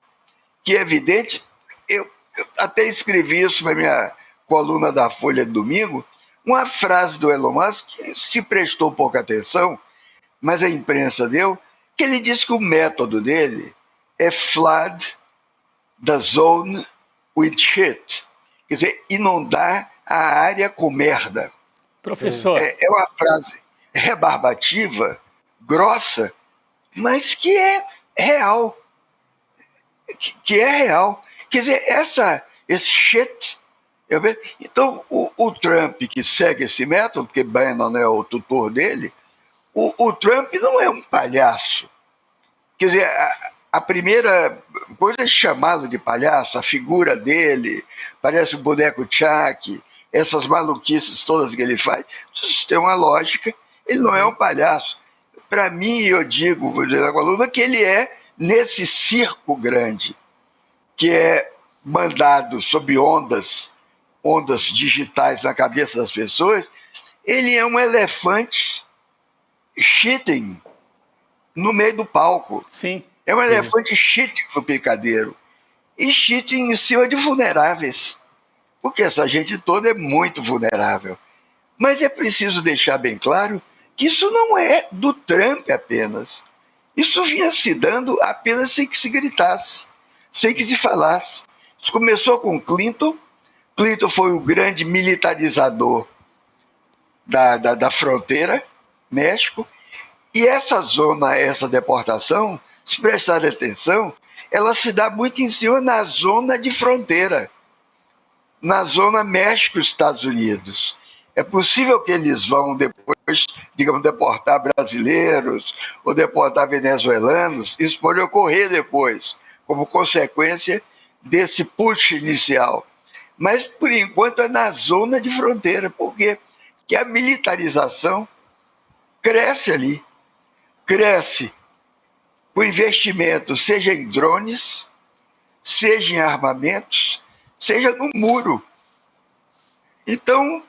que é evidente. Eu até escrevi isso na minha coluna da Folha de domingo, uma frase do Elon Musk que se prestou pouca atenção, mas a imprensa deu, que ele disse que o método dele é flood the zone with shit. Quer dizer, inundar a área com merda. Professor. É uma frase rebarbativa, grossa, mas que é real. Que é real. Quer dizer, esse shit. Então, o Trump, que segue esse método, porque Bannon é o tutor dele, o Trump não é um palhaço. Quer dizer, a primeira coisa é chamá-lo de palhaço, a figura dele, parece o boneco Chuck, essas maluquices todas que ele faz, isso tem uma lógica, ele não é um palhaço. Para mim, eu digo, vou dizer na coluna, que ele é nesse circo grande, que é mandado sob ondas digitais na cabeça das pessoas, ele é um elefante shitting no meio do palco. Sim. É um elefante shitting no picadeiro. E shitting em cima de vulneráveis. Porque essa gente toda é muito vulnerável. Mas é preciso deixar bem claro que isso não é do Trump apenas. Isso vinha se dando apenas sem que se gritasse, sem que se falasse. Isso começou com Clinton. Clinton foi o grande militarizador da fronteira, México. E essa deportação, se prestarem atenção, ela se dá muito em cima na zona de fronteira, na zona México-Estados Unidos. É possível que eles vão depois, digamos, deportar brasileiros ou deportar venezuelanos. Isso pode ocorrer depois, como consequência desse putsch inicial. Mas, por enquanto, é na zona de fronteira. Por quê? Porque a militarização cresce ali. Cresce com investimento, seja em drones, seja em armamentos, seja no muro. Então,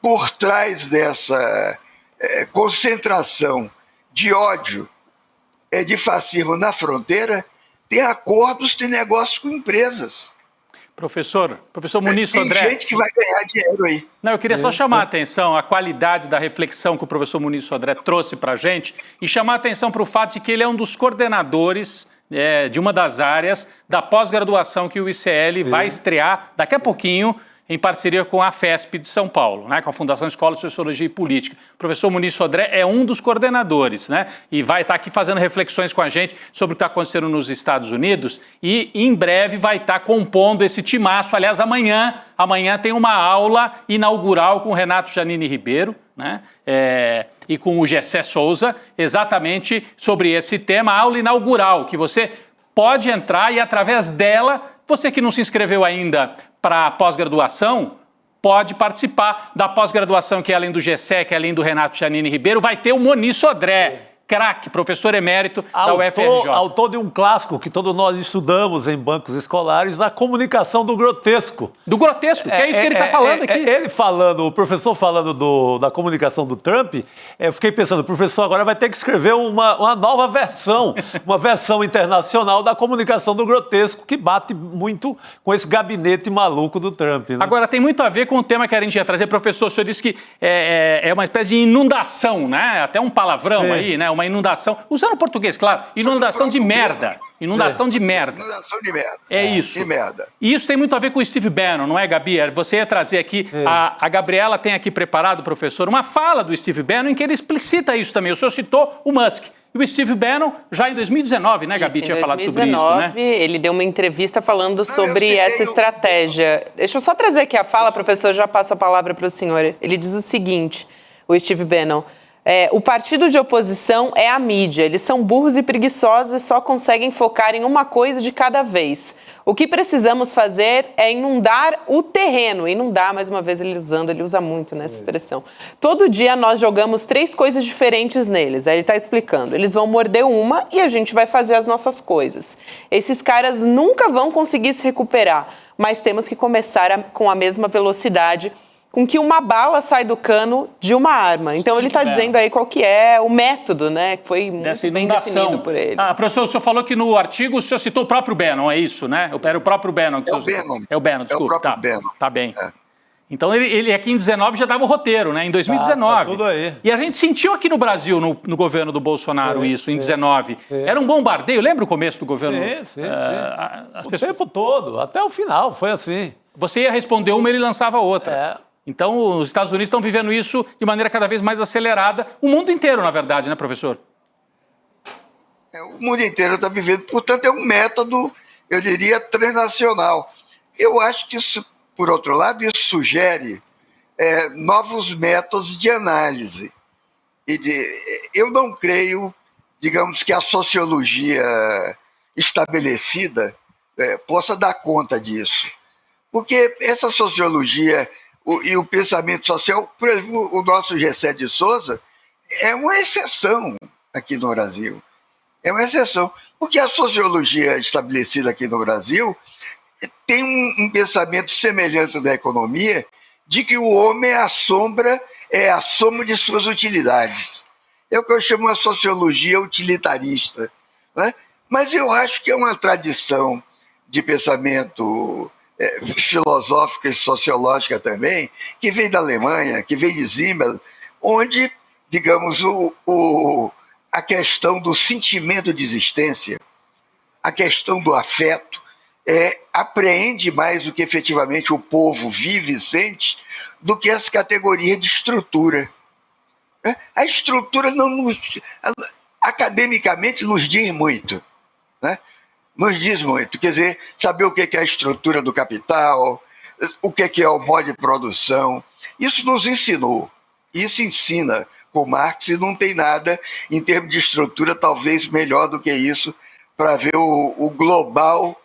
por trás dessa concentração de ódio, de fascismo na fronteira, tem acordos, tem negócios com empresas. Professor Muniz Sodré. Tem gente que vai ganhar dinheiro aí. Não, eu queria só chamar a atenção, a qualidade da reflexão que o professor Muniz Sodré trouxe para a gente e chamar a atenção para o fato de que ele é um dos coordenadores de uma das áreas da pós-graduação que o ICL vai estrear daqui a pouquinho, em parceria com a FESP de São Paulo, né, com a Fundação Escola de Sociologia e Política. O professor Muniz Sodré é um dos coordenadores, né, e vai estar aqui fazendo reflexões com a gente sobre o que está acontecendo nos Estados Unidos e, em breve, vai estar compondo esse timaço. Aliás, amanhã tem uma aula inaugural com o Renato Janine Ribeiro, né, e com o Gessé Souza, exatamente sobre esse tema, a aula inaugural, que você pode entrar e, através dela, você que não se inscreveu ainda para pós-graduação pode participar da pós-graduação, que é além do GSEC, além do Renato Giannini Ribeiro, vai ter o Moni Sodré, craque, professor emérito da UFRJ. Autor de um clássico que todos nós estudamos em bancos escolares, da comunicação do grotesco. Do grotesco, que é isso que ele está falando aqui. Ele falando, o professor falando da comunicação do Trump, eu fiquei pensando, o professor agora vai ter que escrever uma nova versão, uma versão internacional da comunicação do grotesco, que bate muito com esse gabinete maluco do Trump. Né? Agora, tem muito a ver com o tema que a gente ia trazer. Professor, o senhor disse que é uma espécie de inundação, né? Até um palavrão aí, né? Uma inundação, usando o português, claro, inundação de merda. Inundação de merda. Inundação de merda. É isso. De merda. E isso tem muito a ver com o Steve Bannon, não é, Gabi? Você ia trazer aqui, a Gabriela tem aqui preparado, professor, uma fala do Steve Bannon em que ele explicita isso também. O senhor citou o Musk. E o Steve Bannon, já em 2019, né, Gabi, tinha falado sobre isso, né? Ele deu uma entrevista falando sobre essa estratégia. Deixa eu só trazer aqui a fala, professor, já passo a palavra para o senhor. Ele diz o seguinte, o Steve Bannon: o partido de oposição é a mídia. Eles são burros e preguiçosos e só conseguem focar em uma coisa de cada vez. O que precisamos fazer é inundar o terreno. Inundar, mais uma vez, ele usa muito nessa expressão. Todo dia nós jogamos 3 coisas diferentes neles. Aí ele está explicando. Eles vão morder uma e a gente vai fazer as nossas coisas. Esses caras nunca vão conseguir se recuperar, mas temos que começar com a mesma velocidade com que uma bala sai do cano de uma arma. Então ele está dizendo aí qual que é o método, né? Que foi muito bem definido por ele. Professor, o senhor falou que no artigo o senhor citou o próprio Bannon, é isso, né? Era o próprio Bannon. É o Bannon. É o Bannon, desculpa. É o próprio Bannon. Tá bem. Então ele aqui em 19 já dava o roteiro, né? Em 2019. Tá tudo aí. E a gente sentiu aqui no Brasil, no governo do Bolsonaro, isso, em 19. Era um bombardeio, lembra o começo do governo? Sim. O tempo todo, até o final, foi assim. Você ia responder uma e ele lançava outra. Então, os Estados Unidos estão vivendo isso de maneira cada vez mais acelerada. O mundo inteiro, na verdade, né, professor? O mundo inteiro está vivendo. Portanto, é um método, eu diria, transnacional. Eu acho que isso, por outro lado, isso sugere novos métodos de análise. Eu não creio, digamos, que a sociologia estabelecida possa dar conta disso. Porque essa sociologia e o pensamento social, por exemplo, o nosso Gessé de Souza é uma exceção aqui no Brasil. É uma exceção. Porque a sociologia estabelecida aqui no Brasil tem um pensamento semelhante da economia, de que o homem é a soma de suas utilidades. É o que eu chamo de sociologia utilitarista. Né? Mas eu acho que é uma tradição de pensamento filosófica e sociológica também, que vem da Alemanha, que vem de Zimmel, onde, digamos, a questão do sentimento de existência, a questão do afeto, apreende mais o que efetivamente o povo vive e sente do que as categorias de estrutura. A estrutura academicamente nos diz muito, né? Nos diz muito, quer dizer, saber o que é a estrutura do capital, o que é o modo de produção. Isso nos ensinou, isso ensina com Marx, e não tem nada em termos de estrutura talvez melhor do que isso para ver o global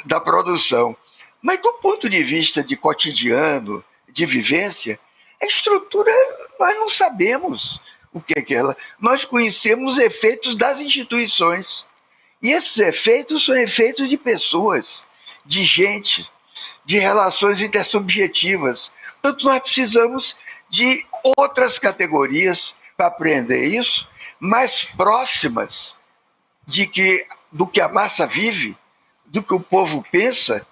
da produção. Mas do ponto de vista de cotidiano, de vivência, a estrutura nós não sabemos o que é ela. Nós conhecemos os efeitos das instituições. E esses efeitos são efeitos de pessoas, de gente, de relações intersubjetivas. Portanto, nós precisamos de outras categorias para aprender isso, mais próximas do que a massa vive, do que o povo pensa,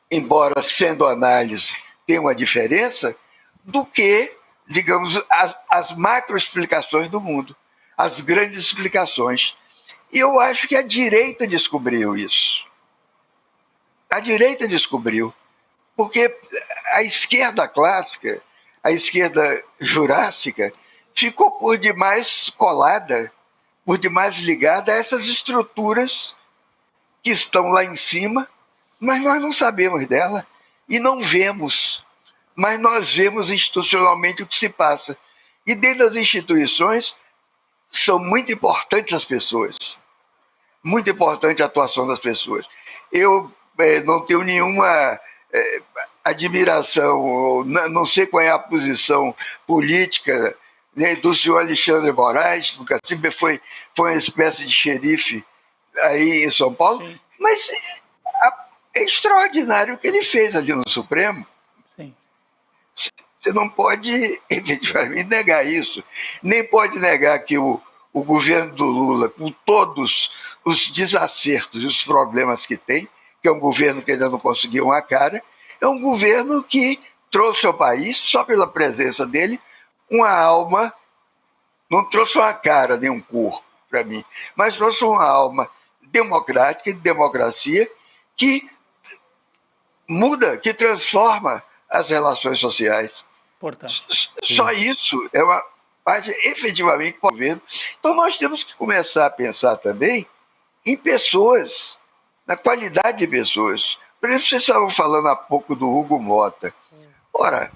embora sendo análise tenha uma diferença, do que, digamos, as macroexplicações do mundo, as grandes explicações. E eu acho que a direita descobriu isso. A direita descobriu. Porque a esquerda clássica, a esquerda jurássica, ficou por demais colada, por demais ligada a essas estruturas que estão lá em cima, mas nós não sabemos dela e não vemos. Mas nós vemos institucionalmente o que se passa. E dentro das instituições, são muito importantes as pessoas. Muito importante a atuação das pessoas. Eu não tenho nenhuma admiração, não sei qual é a posição política, né, do senhor Alexandre Moraes, nunca sempre foi uma espécie de xerife aí em São Paulo, sim, mas é extraordinário o que ele fez ali no Supremo. Sim. Você não pode efetivamente negar isso, nem pode negar que o governo do Lula, com todos os desacertos e os problemas que tem, que é um governo que ainda não conseguiu uma cara, é um governo que trouxe ao país, só pela presença dele, uma alma, não trouxe uma cara nem um corpo para mim, mas trouxe uma alma democrática, de democracia, que muda, que transforma as relações sociais. Importante. Só isso é uma parte efetivamente do governo. Então nós temos que começar a pensar também em pessoas, na qualidade de pessoas. Por exemplo, vocês estavam falando há pouco do Hugo Mota. Ora,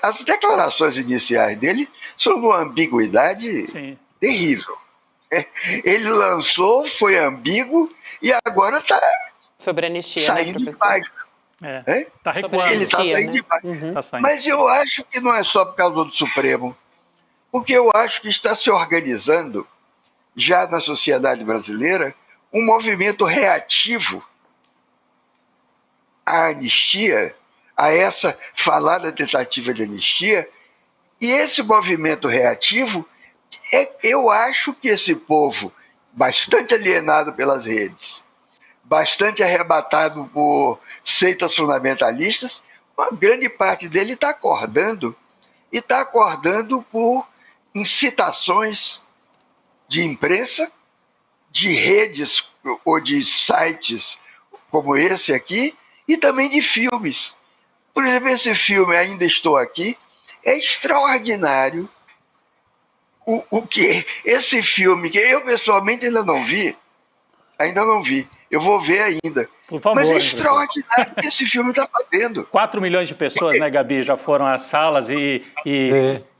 as declarações iniciais dele são de uma ambiguidade, sim, terrível. Ele lançou, foi ambíguo e agora está sobre anistia, saindo de baixo. Tá recuando. Ele está saindo de baixo. Uhum. Tá saindo. Mas eu acho que não é só por causa do Supremo, porque eu acho que está se organizando, já na sociedade brasileira, um movimento reativo à anistia, a essa falada tentativa de anistia, e esse movimento reativo, eu acho que esse povo, bastante alienado pelas redes, bastante arrebatado por seitas fundamentalistas, uma grande parte dele está acordando, e está acordando por incitações de imprensa, de redes ou de sites como esse aqui, e também de filmes. Por exemplo, esse filme Ainda Estou Aqui é extraordinário. O que esse filme, que eu pessoalmente ainda não vi, eu vou ver ainda. Por favor, mas é extraordinário o que esse filme está fazendo. 4 milhões de pessoas, né, Gabi, já foram às salas e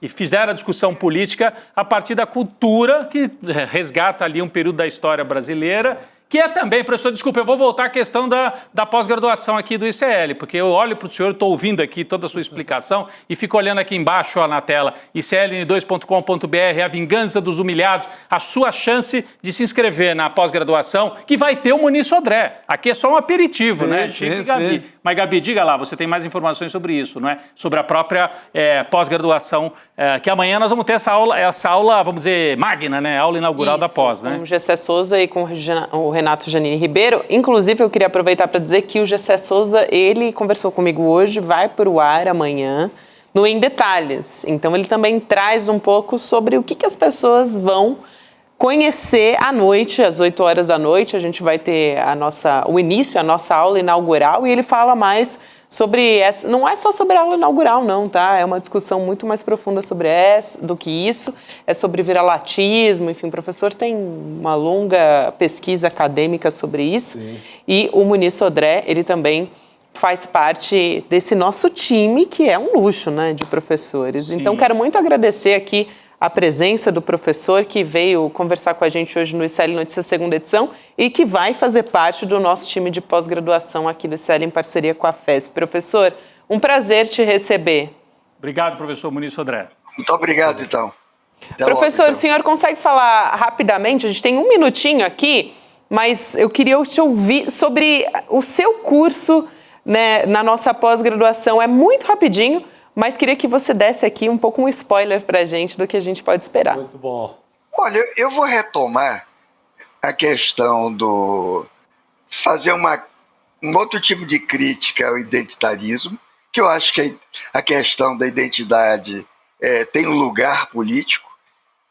fizeram a discussão política a partir da cultura que resgata ali um período da história brasileira, que é também, professor, desculpa, eu vou voltar à questão da pós-graduação aqui do ICL, porque eu olho para o senhor, estou ouvindo aqui toda a sua explicação e fico olhando aqui embaixo ó, na tela, icln2.com.br, a vingança dos humilhados, a sua chance de se inscrever na pós-graduação, que vai ter o Muniz Sodré. Aqui é só um aperitivo, né? Chico e Gabi. Mas, Gabi, diga lá, você tem mais informações sobre isso, não é? Sobre a própria pós-graduação, que amanhã nós vamos ter essa aula, vamos dizer, magna, né? Aula inaugural da pós, né? Com o Gessé Souza e com o Renato Janine Ribeiro. Inclusive, eu queria aproveitar para dizer que o Gessé Souza, ele conversou comigo hoje, vai para o ar amanhã, no Em Detalhes. Então, ele também traz um pouco sobre o que as pessoas vão conhecer à noite, às 8 horas da noite. A gente vai ter o início, a nossa aula inaugural, e ele fala mais sobre essa. Não é só sobre a aula inaugural, não, tá? É uma discussão muito mais profunda sobre do que isso. É sobre viralatismo, enfim, o professor tem uma longa pesquisa acadêmica sobre isso. Sim. E o Muniz Sodré, ele também faz parte desse nosso time, que é um luxo, né, de professores. Sim. Então, quero muito agradecer aqui a presença do professor que veio conversar com a gente hoje no ICL Notícias segunda edição e que vai fazer parte do nosso time de pós-graduação aqui do ICL em parceria com a FESP. Professor, um prazer te receber. Obrigado, professor Muniz Sodré. Muito obrigado, então. Até professor, logo, então. O senhor consegue falar rapidamente? A gente tem um minutinho aqui, mas eu queria te ouvir sobre o seu curso, né, na nossa pós-graduação. É muito rapidinho, mas queria que você desse aqui um pouco um spoiler para a gente do que a gente pode esperar. Muito bom. Olha, eu vou retomar a questão fazer um outro tipo de crítica ao identitarismo, que eu acho que a questão da identidade tem um lugar político,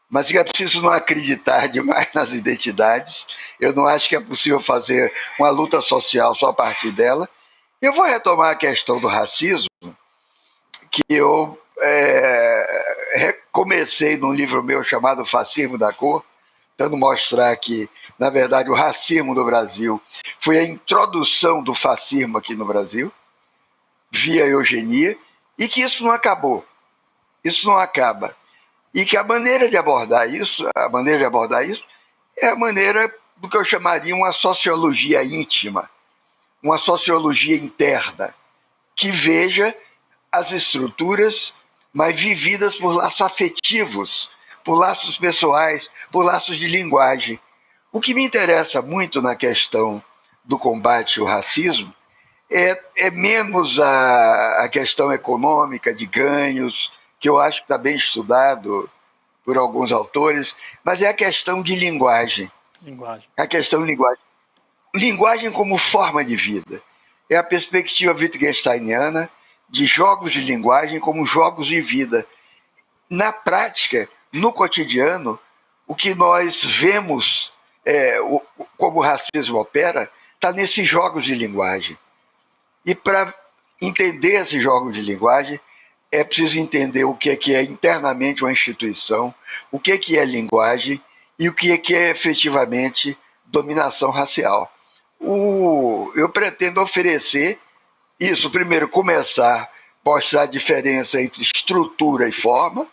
mas que é preciso não acreditar demais nas identidades. Eu não acho que é possível fazer uma luta social só a partir dela. Eu vou retomar a questão do racismo, que eu comecei num livro meu chamado Fascismo da Cor, tentando mostrar que, na verdade, o racismo no Brasil foi a introdução do fascismo aqui no Brasil, via eugenia, e que isso não acabou. Isso não acaba. E que a maneira de abordar isso é a maneira do que eu chamaria uma sociologia íntima, uma sociologia interna, que veja as estruturas, mas vividas por laços afetivos, por laços pessoais, por laços de linguagem. O que me interessa muito na questão do combate ao racismo é menos a questão econômica de ganhos, que eu acho que está bem estudado por alguns autores, mas é a questão de linguagem. A questão de linguagem. Linguagem como forma de vida. É a perspectiva wittgensteiniana de jogos de linguagem como jogos de vida. Na prática, no cotidiano, o que nós vemos como o racismo opera está nesses jogos de linguagem. E para entender esses jogos de linguagem, é preciso entender o que é internamente uma instituição, o que é linguagem e o que é efetivamente dominação racial. Eu pretendo oferecer isso, primeiro começar a mostrar a diferença entre estrutura e forma. O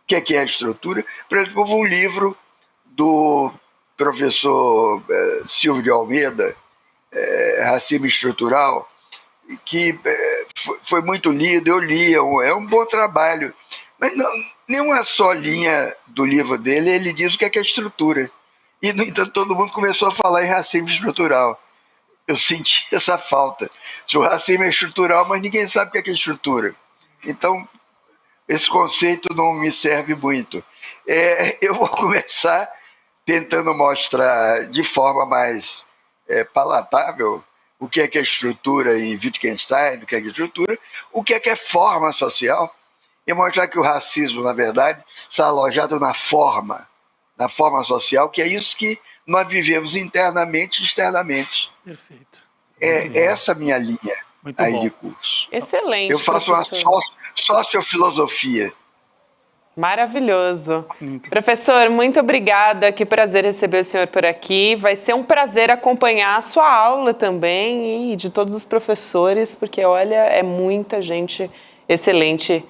que é a estrutura? Por exemplo, houve um livro do professor Silvio de Almeida, Racismo Estrutural, que foi muito lido, eu li, é um bom trabalho. Mas não, nenhuma só linha do livro dele ele diz o que é estrutura. E, no entanto, todo mundo começou a falar em racismo estrutural. Eu senti essa falta. O racismo é estrutural, mas ninguém sabe o que é estrutura. Então, esse conceito não me serve muito. Eu vou começar tentando mostrar de forma mais palatável o que é estrutura em Wittgenstein, o que é estrutura, o que é forma social, e mostrar que o racismo, na verdade, está alojado na forma social, que é isso que nós vivemos internamente e externamente. Perfeito. Essa minha linha muito aí bom. de curso. Excelente, Eu faço professor. uma sociofilosofia. Maravilhoso. Professor, muito obrigada. Que prazer receber o senhor por aqui. Vai ser um prazer acompanhar a sua aula também e de todos os professores, porque, olha, é muita gente excelente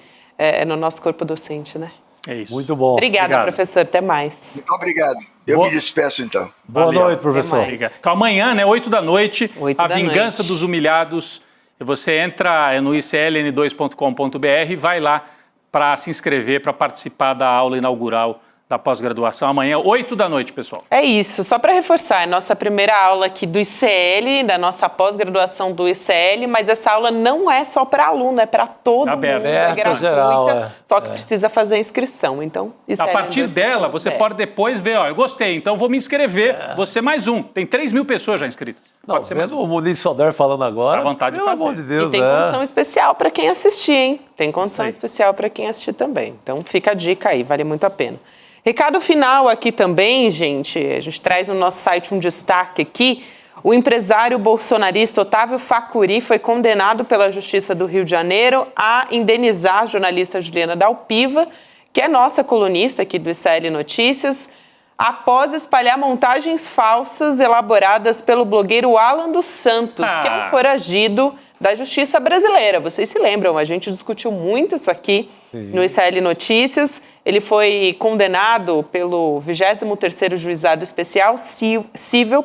no nosso corpo docente, né? É isso. Muito bom. Obrigada, professor. Até mais. Muito obrigado. Eu me despeço, então. Boa noite, professor. Então, amanhã, né, 8 da noite, 8 A da Vingança noite. dos Humilhados. Você entra no icln2.com.br e vai lá para se inscrever, para participar da aula inaugural da pós-graduação. Amanhã, 8 da noite, pessoal. É isso, só para reforçar, é nossa primeira aula aqui do ICL, da nossa pós-graduação do ICL, mas essa aula não é só para aluno, é para todo mundo, é gratuita, geral, só que precisa fazer a inscrição, então... A partir dela, você pode depois ver, eu gostei, então vou me inscrever, você mais um. Tem 3 mil pessoas já inscritas. Não, Pode ser mais vendo o Muniz Sodré falando agora, à vontade de pelo fazer. amor de Deus, E tem condição especial para quem assistir, hein? Tem condição especial para quem assistir também. Então fica a dica aí, vale muito a pena. Recado final aqui também, gente, a gente traz no nosso site um destaque aqui. O empresário bolsonarista Otávio Facuri foi condenado pela Justiça do Rio de Janeiro a indenizar a jornalista Juliana Dalpiva, que é nossa colunista aqui do ICL Notícias, após espalhar montagens falsas elaboradas pelo blogueiro Alan dos Santos, que é um foragido da Justiça brasileira. Vocês se lembram, a gente discutiu muito isso aqui no ICL Notícias. Ele foi condenado pelo 23º Juizado Especial Cível,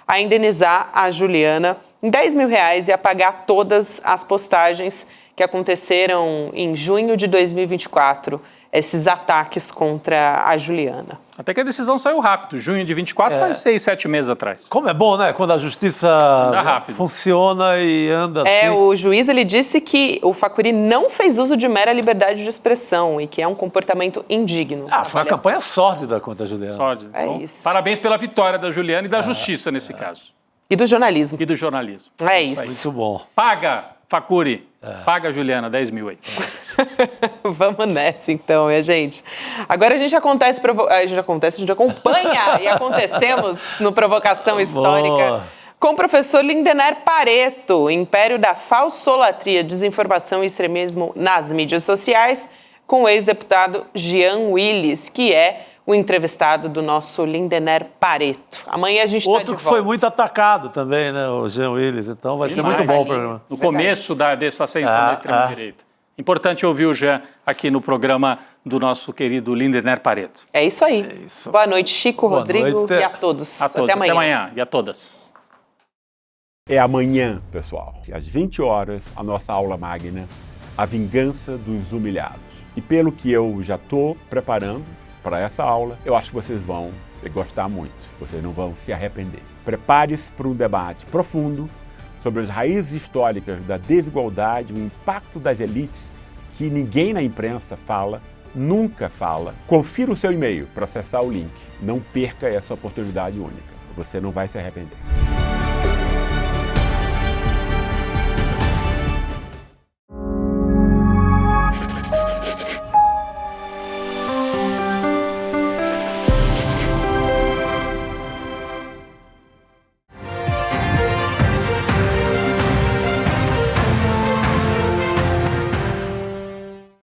a indenizar a Juliana em R$10 mil e apagar todas as postagens que aconteceram em junho de 2024, esses ataques contra a Juliana. Até que a decisão saiu rápido. Junho de 24 faz 6, 7 meses atrás. Como é bom, né? Quando a justiça funciona e anda assim. O juiz ele disse que o Facuri não fez uso de mera liberdade de expressão e que é um comportamento indigno. Foi uma campanha sórdida contra a Juliana. Sórdida. É Então, isso. parabéns pela vitória da Juliana e da justiça nesse caso. E do jornalismo. E do jornalismo. É isso. Muito bom. Paga, Facuri. Paga a Juliana, 10 mil aí. Vamos nessa então, minha gente. Agora a gente acompanha e acontecemos no Provocação Histórica com o professor Lindener Pareto, Império da Falsolatria, Desinformação e Extremismo nas Mídias Sociais, com o ex-deputado Jean Willis, que é o entrevistado do nosso Lindener Pareto. Amanhã a gente está de volta. Outro que foi muito atacado também, né? O Jean Willis. Então vai ser muito bom o programa. No começo dessa ascensão da extrema-direita. Importante ouvir o Jean aqui no programa do nosso querido Lindener Pareto. É isso aí. Boa noite, Chico, Rodrigo e a todos. A todos. Até amanhã. Até amanhã. E a todas. É amanhã, pessoal, às 20 horas, a nossa aula magna, A Vingança dos Humilhados. E pelo que eu já estou preparando para essa aula, eu acho que vocês vão gostar muito, vocês não vão se arrepender. Prepare-se para um debate profundo sobre as raízes históricas da desigualdade, o impacto das elites que ninguém na imprensa fala, nunca fala. Confira o seu e-mail para acessar o link. Não perca essa oportunidade única. Você não vai se arrepender.